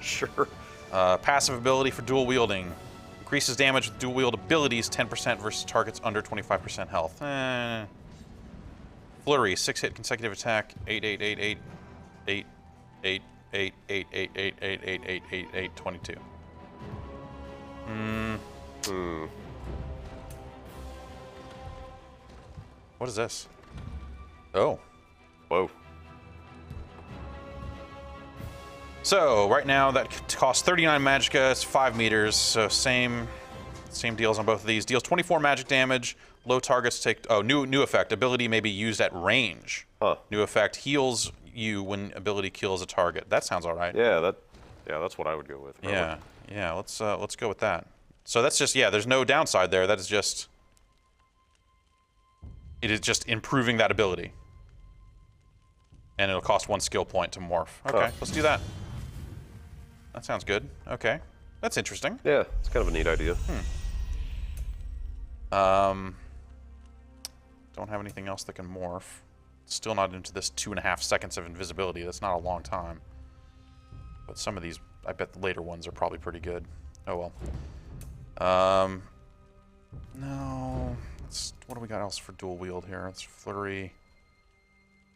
Sure. Passive ability for dual wielding. Increases damage with dual wield abilities 10% versus targets under 25% health. Flurry, 6-hit consecutive attack. 8, 8, 8, 8, 8, 8, 8, 8, 8, 8, 8, 8, 8, 8, 8, 22. What is this? Oh. Whoa. So right now that costs 39 magicka. It's 5 meters. So same deals on both of these. Deals 24 magic damage. Low targets take. Oh, new effect. Ability may be used at range. Huh. New effect heals you when ability kills a target. That sounds all right. Yeah, that's what I would go with. Probably. Yeah. Let's go with that. So that's just there's no downside there. That is just. It is just improving that ability. And it'll cost 1 skill point to morph. Okay, let's do that. That sounds good. Okay. That's interesting. Yeah, it's kind of a neat idea. Don't have anything else that can morph. Still not into this 2.5 seconds of invisibility. That's not a long time. But some of these, I bet the later ones are probably pretty good. Oh well. No. What do we got else for dual wield here? It's flurry.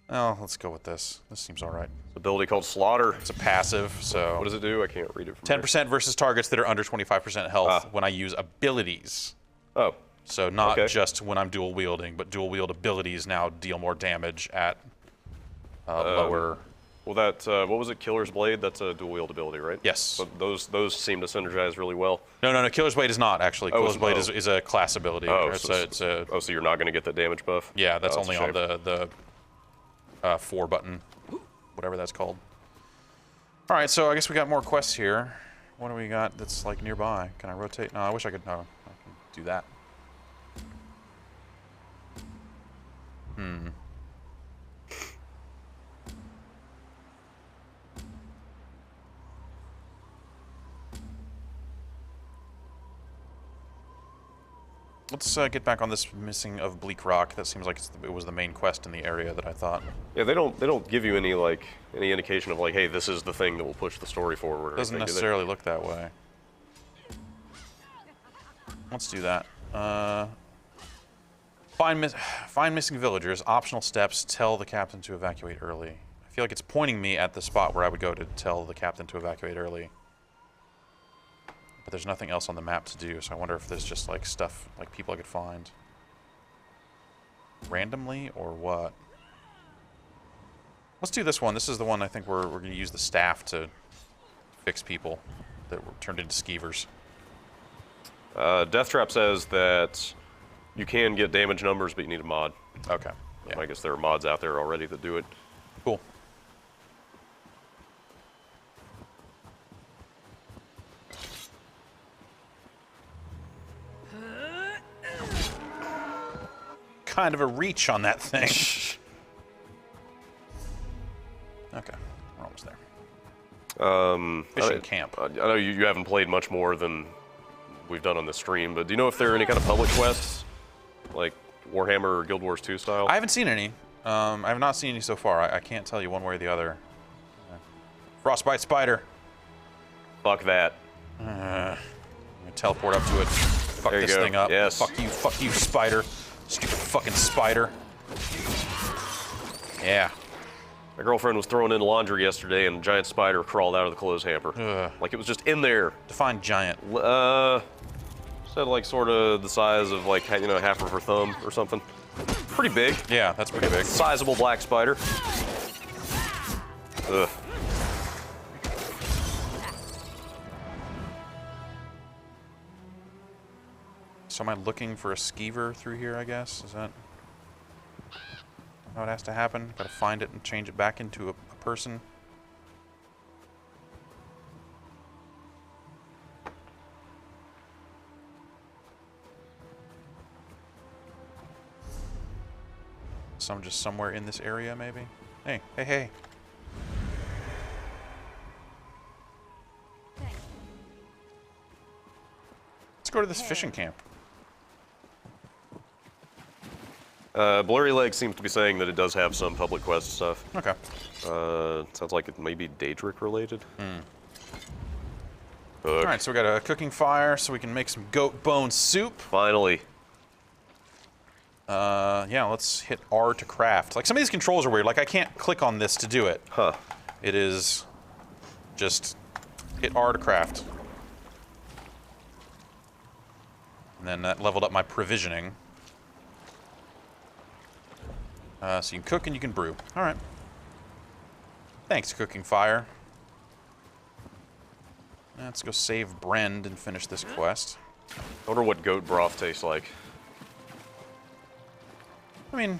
Oh, let's go with this. This seems all right. Ability called Slaughter. It's a passive, so... What does it do? I can't read it from 10% versus targets that are under 25% health when I use abilities. Oh. So not just when I'm dual wielding, but dual wield abilities now deal more damage at lower... Well, that, what was it? Killer's Blade? That's a dual wield ability, right? Yes. So those seem to synergize really well. No. Killer's Blade is not, actually. Killer's Blade is a class ability. Oh, so you're not going to get that damage buff? Yeah, that's that's only on the 4 button, whatever that's called. All right, so I guess we got more quests here. What do we got that's like nearby? Can I rotate? No, I wish I could. No, I can do that. Let's get back on this missing of Bleak Rock. That seems like it was the main quest in the area that I thought. Yeah, they don't give you any indication of like, hey, this is the thing that will push the story forward. Or Doesn't anything, necessarily look that way. Let's do that. Find missing villagers. Optional steps. Tell the captain to evacuate early. I feel like it's pointing me at the spot where I would go to tell the captain to evacuate early. But there's nothing else on the map to do, so I wonder if there's just like stuff, like people I could find. Randomly, or what? Let's do this one. This is the one I think we're going to use the staff to fix people that were turned into skeevers. Deathtrap says that you can get damage numbers, but you need a mod. Okay. Yeah. I guess there are mods out there already that do it. Cool. Kind of a reach on that thing. Okay, we're almost there. Fishing camp. I know you haven't played much more than we've done on the stream, but do you know if there are any kind of public quests, like Warhammer or Guild Wars 2 style? I haven't seen any. I have not seen any so far. I can't tell you one way or the other. Frostbite spider. Fuck that. I'm gonna teleport up to it. Fuck There you this go. thing up. Yes. Fuck you, spider. Stupid fucking spider. Yeah. My girlfriend was throwing in laundry yesterday, and a giant spider crawled out of the clothes hamper. Ugh. Like it was just in there. Define giant. Said like sort of the size of like, you know, half of her thumb or something. Pretty big. Yeah, that's pretty big. Sizable black spider. Ugh. So am I looking for a skeever through here, I guess? Is that how it has to happen? Gotta find it and change it back into a person? Some just somewhere in this area, maybe? Hey, hey, hey. Let's go to this fishing camp. Blurry Leg seems to be saying that it does have some public quest stuff. Okay. Sounds like it may be Daedric related. All right, so we got a cooking fire so we can make some goat bone soup. Finally. Yeah, let's hit R to craft. Like, some of these controls are weird. Like, I can't click on this to do it. Huh. It is just hit R to craft. And then that leveled up my provisioning. So you can cook and you can brew. All right. Thanks, cooking fire. Let's go save Brend and finish this quest. I wonder what goat broth tastes like. I mean,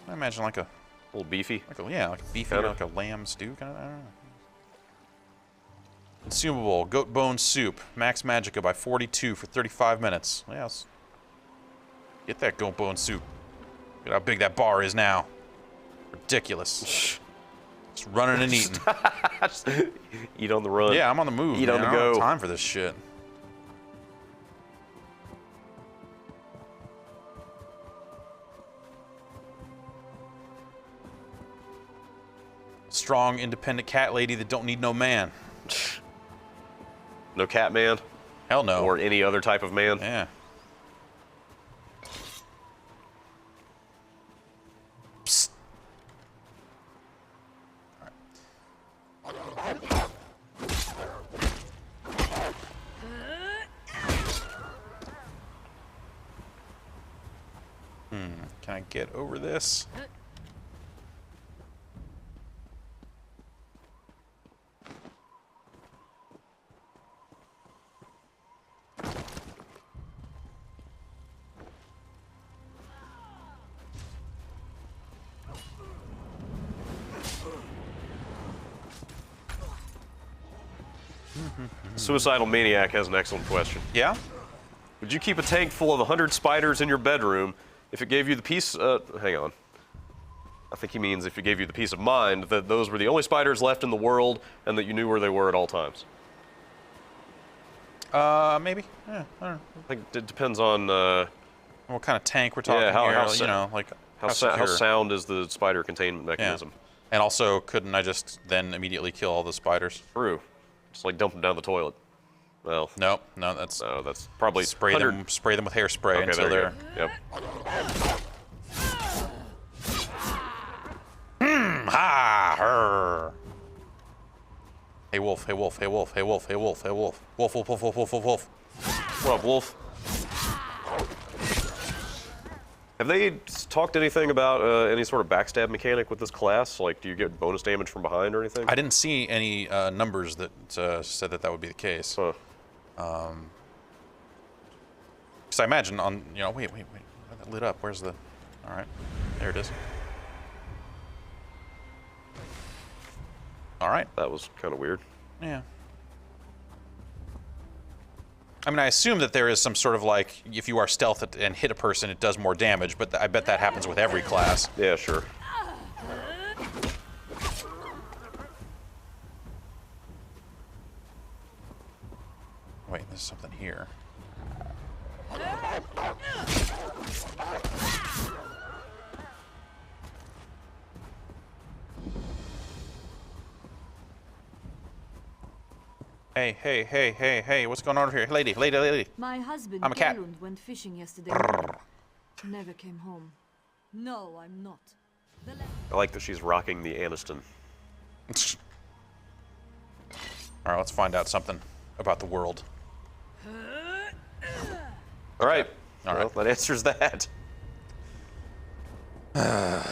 I imagine like a little beefy. Like a, yeah, like a beefy, Kinda. like a lamb stew kind of. I don't know. Consumable goat bone soup, max magicka by 42 for 35 minutes. Yes. Get that goat bone soup. Look at how big that bar is now. Ridiculous. Just running and eating. Eat on the run. Yeah, I'm on the move. Eat man. on the I don't go. have time for this shit. Strong, independent cat lady that don't need no man. No cat man? Hell no. Or any other type of man? Yeah. Psst. Can I get over this? Suicidal Maniac has an excellent question. Yeah? Would you keep a tank full of 100 spiders in your bedroom if it gave you the peace... hang on. I think he means if it gave you the peace of mind that those were the only spiders left in the world and that you knew where they were at all times. Maybe. Yeah, I don't know. I think it depends on... what kind of tank we're talking here, you know, like how secure. sound is the spider containment mechanism? Yeah. And also, couldn't I just then immediately kill all the spiders? True. Just like dump them down the toilet. Well, no, that's probably spray them with hairspray okay, until there they're. Yep. Ha! Her. Hey wolf! Hey wolf! Hey wolf! Hey wolf! Hey wolf! Hey wolf! Wolf! Wolf! Wolf! Wolf! Wolf! Wolf! Wolf! What up, Wolf? Have they talked anything about any sort of backstab mechanic with this class? Like, do you get bonus damage from behind or anything? I didn't see any numbers that said that would be the case. Huh. Because I imagine on, you know, wait, that lit up. Where's the? All right, there it is. All right. That was kind of weird. Yeah. I mean, I assume that there is some sort of like, if you are stealth and hit a person, it does more damage, but I bet that happens with every class. Yeah, sure. Wait, there's something here. Hey, what's going on over here? Lady. My husband, I'm a cat. Elund, went fishing yesterday. Never came home. No, I'm not. I like that she's rocking the Aniston. All right, let's find out something about the world. All right. All well, right. that answers that. I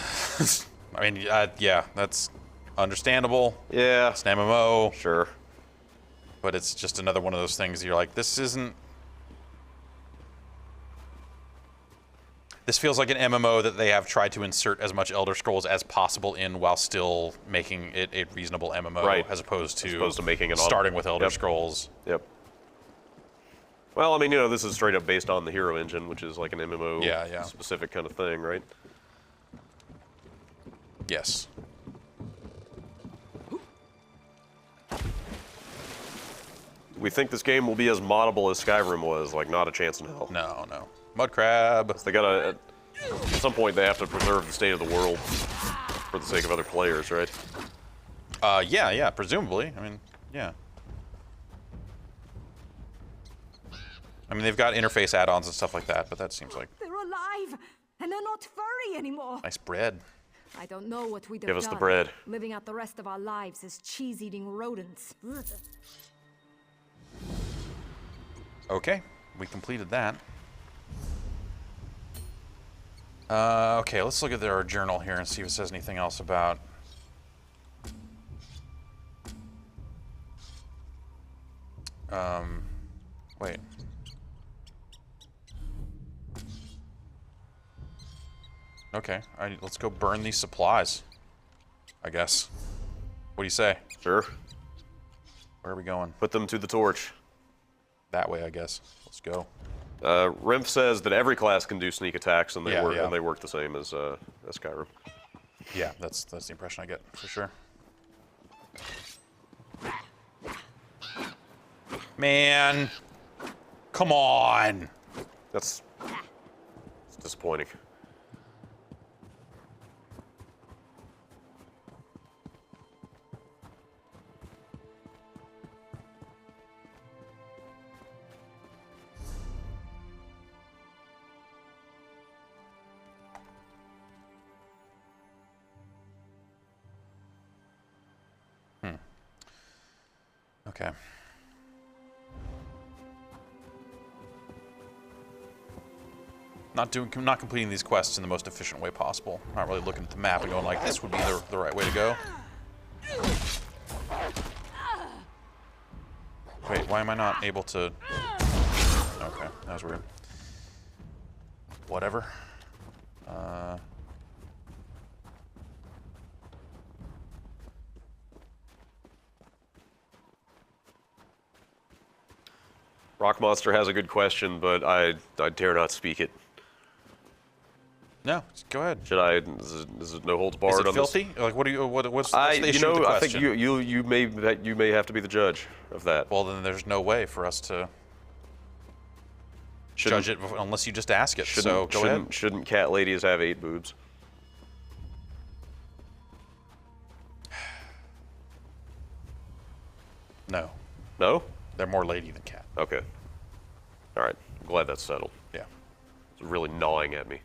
mean, yeah, that's understandable. Yeah. It's an MMO. Sure. But it's just another one of those things you're like, this isn't... This feels like an MMO that they have tried to insert as much Elder Scrolls as possible in while still making it a reasonable MMO, Right. as opposed to making it starting with Elder Yep. Scrolls. Yep. Well, I mean, this is straight up based on the Hero Engine, which is like an MMO Yeah. specific kind of thing, right? Yes. We think this game will be as moddable as Skyrim was, like not a chance in hell. No. Mud crab. They gotta, at some point, they have to preserve the state of the world for the sake of other players, right? Yeah, presumably. I mean, yeah. I mean, they've got interface add-ons and stuff like that, but that seems like They're alive, and they're not furry anymore. nice bread. I don't know what we'd have Give us done. the bread. Living out the rest of our lives as cheese-eating rodents. Ugh. Okay, we completed that. Okay, let's look at our journal here and see if it says anything else about... wait. Okay, all right, let's go burn these supplies, I guess. What do you say? Sure. Where are we going? Put them to the torch. That way, I guess. Let's go. Rimph says that every class can do sneak attacks, and they Yeah, work yeah. and they work the same as Skyrim. Yeah, that's the impression I get, for sure. Man, come on. It's disappointing. Okay. Not completing these quests in the most efficient way possible. Not really looking at the map and going like, this would be the right way to go. Wait, why am I not able to... Okay, that was weird. Whatever. Rock Monster has a good question, but I dare not speak it. No, go ahead. Should I? Is it no holds barred Is it on filthy? this? Like, what do you? What's the issue with the I question? think you may have to be the judge of that. Well, then there's no way for us to judge it unless you just ask it. So go ahead. Shouldn't cat ladies have 8 boobs? No. No? They're more lady than cat. Okay. All right. I'm glad that's settled. Yeah. It's really gnawing at me.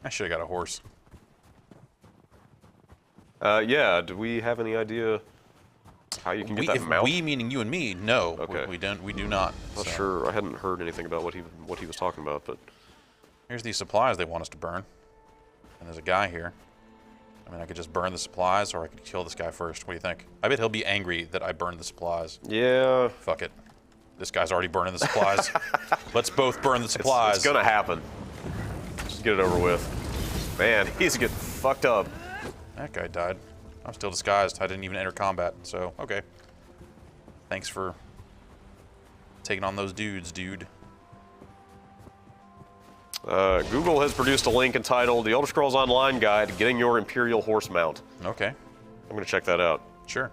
I should have got a horse. Yeah. Do we have any idea how you can get that mount? We meaning you and me, no. Okay. We don't. We do not. Not so. sure. I hadn't heard anything about what he was talking about, but Here's these supplies they want us to burn. And there's a guy here. I mean, I could just burn the supplies, or I could kill this guy first. What do you think? I bet he'll be angry that I burned the supplies. yeah, Fuck it. This guy's already burning the supplies. Let's both burn the supplies. it's gonna happen. Just get it over with. Man, he's getting fucked up. That guy died. I'm still disguised. I didn't even enter combat, so okay. Thanks for taking on those dudes, dude. Google has produced a link entitled "The Elder Scrolls Online Guide: Getting Your Imperial Horse Mount." Okay. I'm gonna check that out. Sure.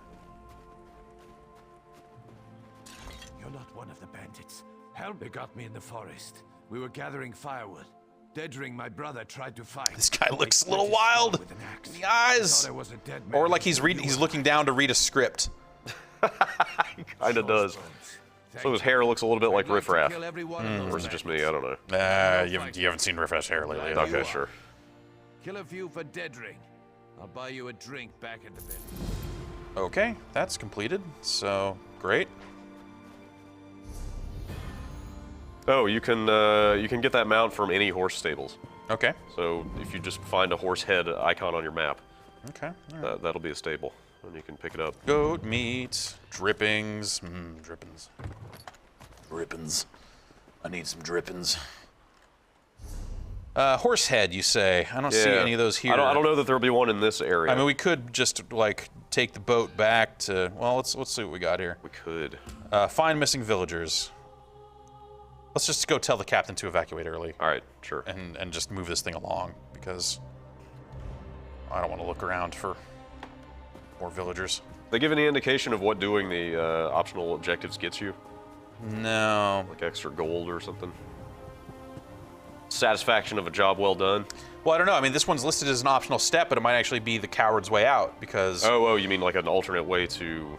You're not one of the bandits. Help! They got me in the forest. We were gathering firewood. Dedring, my brother, tried to fight. This guy looks I a little split his skull wild with an axe. in the eyes. I thought I was a dead man Or like he's until reading, you he's were looking down to read a script. He kinda does. crossbones. So his hair looks a little bit like Riff Raff. Kill every one of those Or is it just me? I don't know. You haven't seen Riff Raff's hair lately. Okay, sure. Kill a few for Dedring. I'll buy you a drink back at the bin. Okay, that's completed. So great. Oh, you can get that mount from any horse stables. Okay. So if you just find a horse head icon on your map, Okay. All right. that'll be a stable, and you can pick it up. Goat meat, drippings, drippings. Drippings. I need some drippings. Horse head, you say? I don't see any of those here. I don't know that there'll be one in this area. I mean, we could just like take the boat back to. Well, let's see what we got here. We could. Find missing villagers. Let's just go tell the captain to evacuate early. All right, sure. And just move this thing along because I don't want to look around for more villagers. They give any indication of what doing the optional objectives gets you? No. Like extra gold or something? Satisfaction of a job well done? Well, I don't know. I mean, this one's listed as an optional step, but it might actually be the coward's way out because. Oh, you mean like an alternate way to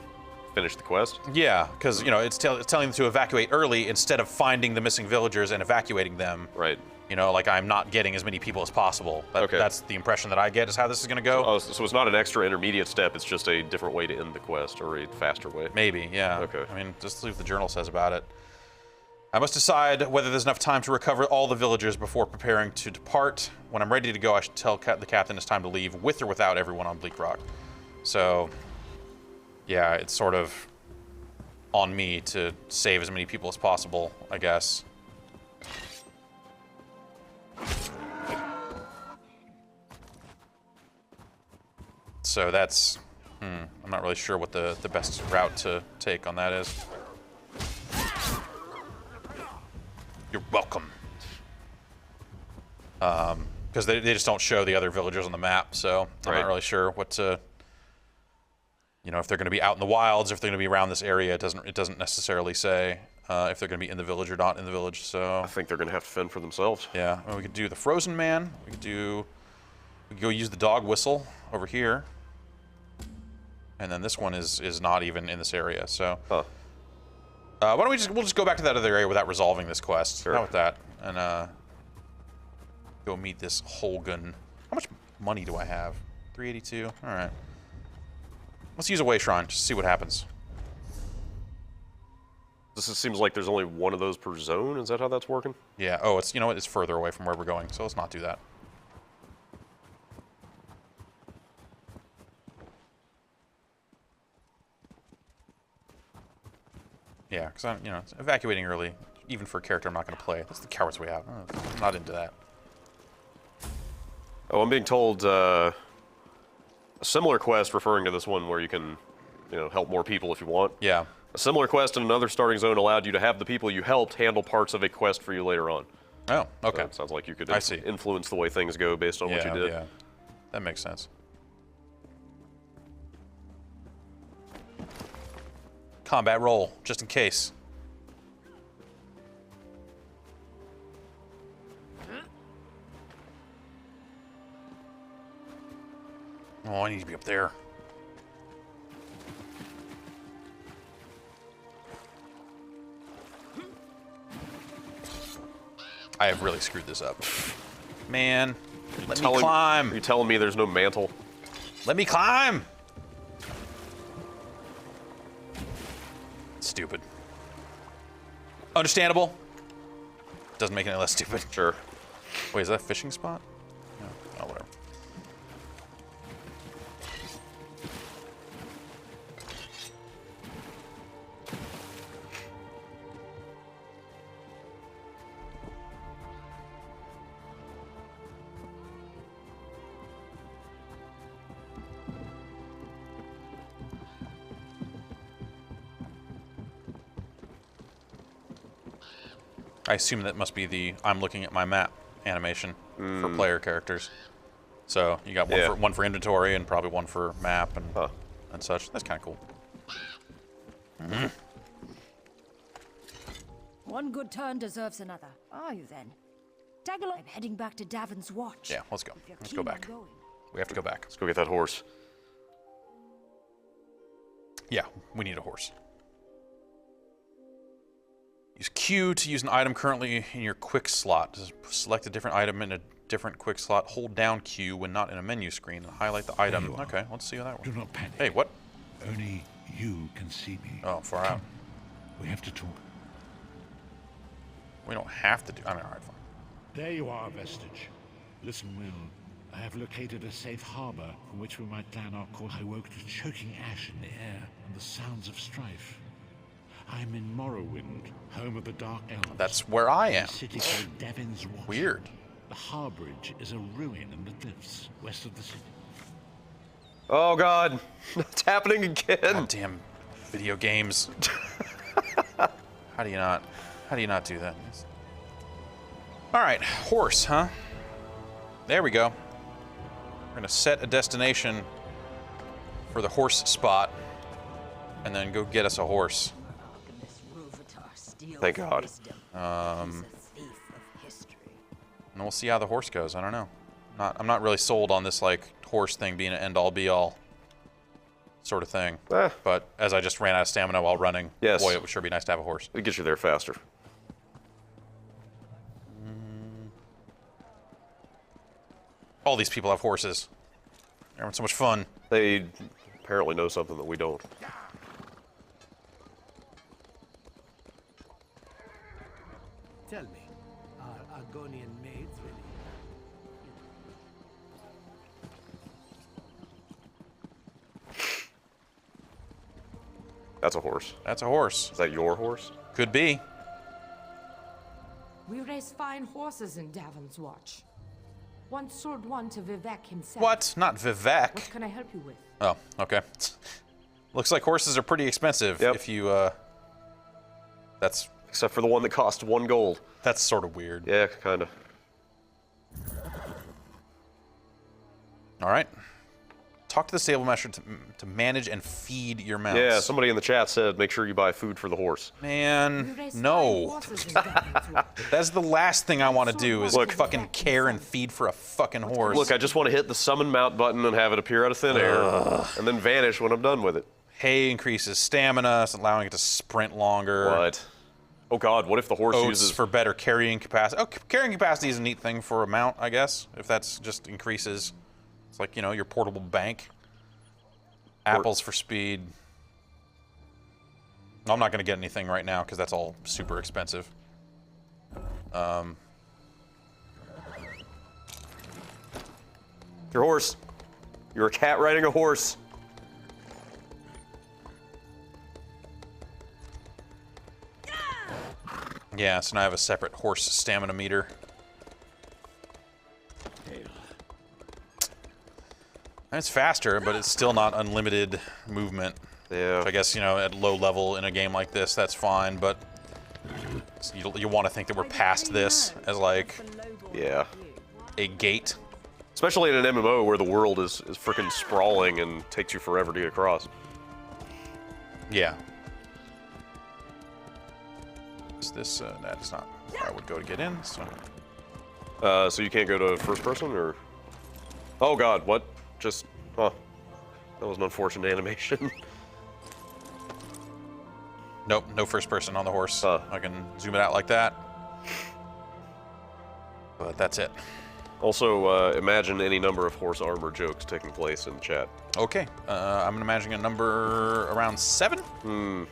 finish the quest? Yeah, because it's telling them to evacuate early instead of finding the missing villagers and evacuating them. Right. Like I'm not getting as many people as possible. Okay. That's the impression that I get is how this is going to go. Oh, so it's not an extra intermediate step, it's just a different way to end the quest, or a faster way? Maybe, yeah. Okay. I mean, just see what the journal says about it. I must decide whether there's enough time to recover all the villagers before preparing to depart. When I'm ready to go, I should tell the captain it's time to leave, with or without everyone on Bleak Rock. So, yeah, it's sort of on me to save as many people as possible, I guess. So that's, I'm not really sure what the best route to take on that is. You're welcome. Because they just don't show the other villagers on the map, so I'm not really sure what to, if they're going to be out in the wilds, if they're going to be around this area. It doesn't necessarily say if they're going to be in the village or not in the village. So I think they're going to have to fend for themselves. Yeah, we could do the Frozen Man. We could go use the dog whistle over here. And then this one is not even in this area, so. Why don't we'll just go back to that other area without resolving this quest. Sure. How about that? And go meet this Holgun. How much money do I have? 382. All right. Let's use a way shrine just to see what happens. This seems like there's only one of those per zone. Is that how that's working? Yeah. Oh, it's it's further away from where we're going, so let's not do that. Yeah, because I'm, evacuating early, even for a character I'm not going to play. That's the coward's way out. I'm not into that. Oh, I'm being told a similar quest referring to this one where you can, help more people if you want. Yeah. A similar quest in another starting zone allowed you to have the people you helped handle parts of a quest for you later on. Oh, okay. So it sounds like you could I see. influence the way things go based on what you did. Yeah, that makes sense. Combat roll, just in case. Oh, I need to be up there. I have really screwed this up. Man, let me climb. Are you telling me there's no mantle? Let me climb! Stupid. Understandable. Doesn't make it any less stupid. Sure. Wait, is that a fishing spot? No. Oh, whatever. I assume that must be the I'm looking at my map animation for player characters. So you got one for inventory and probably one for map and such. That's kind of cool. One good turn deserves another. Are you then? Dagalon, I'm heading back to Davon's Watch. Yeah, let's go. Let's go back. We have to go back. Let's go get that horse. Yeah, we need a horse. Use Q to use an item currently in your quick slot. Just select a different item in a different quick slot. Hold down Q when not in a menu screen and highlight the item. Okay, let's see how that works. Do not panic. Hey, what? Only you can see me. Oh, far out. We have to talk. We don't have to do. I mean, all right, fine. There you are, Vestige. Listen well. I have located a safe harbor from which we might plan our course. I woke to choking ash in the air and the sounds of strife. I am in Morrowind, home of the Dark Elves. That's where I am. A city called Devin's Watch. Weird. The Harbridge is a ruin in the cliffs west of the city. Oh God, it's happening again. Goddamn video games. How do you not do that? All right, horse, huh? There we go. We're gonna set a destination for the horse spot, and then go get us a horse. Thank God. And we'll see how the horse goes. I don't know. I'm not really sold on this like horse thing being an end-all be-all sort of thing. But as I just ran out of stamina while running, yes. Boy, it would sure be nice to have a horse. It gets you there faster. All these people have horses. They're having so much fun. They apparently know something that we don't. Tell me, are Argonian maids ready? That's a horse. That's a horse. Is that your horse? Could be. We raise fine horses in Davon's Watch. Once sold one to Vivek himself. What? Not Vivek. What can I help you with? Oh, okay. Looks like horses are pretty expensive. Yep. If you, that's... Except for the one that cost 1 gold. That's sort of weird. Yeah, kind of. All right. Talk to the stable master to manage and feed your mounts. Yeah, somebody in the chat said make sure you buy food for the horse. Man, no. That's the last thing I want to do is fucking care and feed for a fucking horse. Look, I just want to hit the summon mount button and have it appear out of thin air, and then vanish when I'm done with it. Hay increases stamina, it's allowing it to sprint longer. What? Oh God, what if the horse Oats uses... for better carrying capacity. Oh, carrying capacity is a neat thing for a mount, I guess, if that's just increases. It's like, you know, your portable bank. Apples for speed. I'm not going to get anything right now because that's all super expensive. Your horse. You're a cat riding a horse. Yeah, so now I have a separate horse stamina meter. And it's faster, but it's still not unlimited movement. Yeah. So I guess, you know, at low level in a game like this, that's fine, but you want to think that we're past this as like a gate. Especially in an MMO where the world is freaking sprawling and takes you forever to get across. Yeah. Is this, that's not where I would go to get in, so. So you can't go to first person, or? Oh God, what? Just, huh. That was an unfortunate animation. Nope, no first person on the horse. I can zoom it out like that. But that's it. Also, imagine any number of horse armor jokes taking place in the chat. Okay, I'm imagining a number around 7?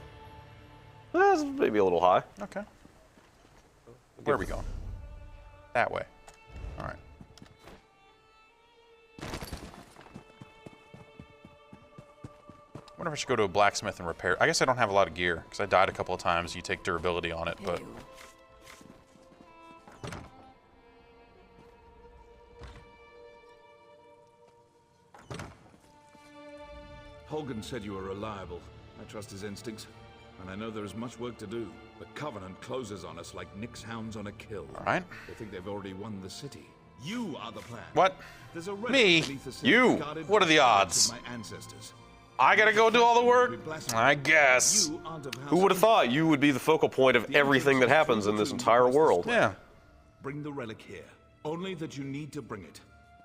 That's maybe a little high. Okay. Where are we going? That way. All right. I wonder if I should go to a blacksmith and repair. I guess I don't have a lot of gear because I died a couple of times. You take durability on it, but. Holgen said you were reliable. I trust his instincts. And I know there is much work to do. The Covenant closes on us like Nick's hounds on a kill. All right. They think they've already won the city. You are the plan. What? There's a Me? You? What are the odds? My ancestors. I gotta go do all the work? I guess. Who would have thought you would be the focal point of everything that happens in this entire world? Yeah. Bring the relic here. Only that you need to bring it.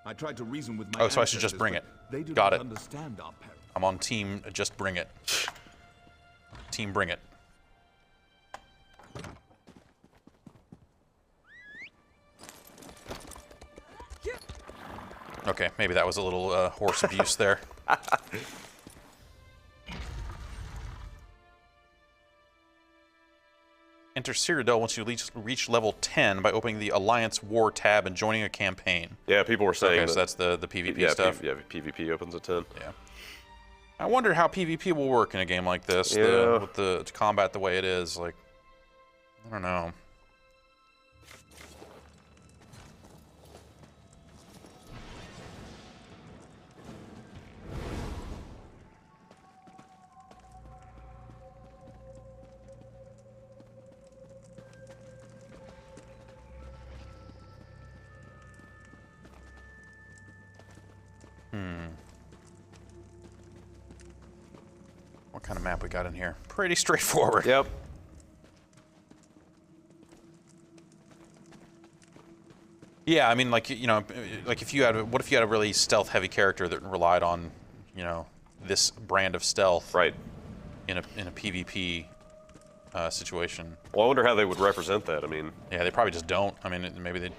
I tried to reason with my Oh, so I should just bring it. They do Got not it. understand our peril. I'm on team just bring it. Team bring it. Okay, maybe that was a little horse abuse there. Enter Cyrodiil once you reach level 10 by opening the Alliance War tab and joining a campaign. Yeah, people were saying okay, so that's the PvP stuff. Yeah, PvP opens at 10. Yeah. I wonder how PvP will work in a game like this, Yeah. with the combat the way it is. Like, I don't know. What kind of map we got in here? Pretty straightforward. Yep. Yeah, I mean, like, you know, like if you had, what if you had a really stealth-heavy character that relied on, you know, this brand of stealth, right, in a PvP situation. Well, I wonder how they would represent that. I mean, yeah, they probably just don't. I mean, maybe they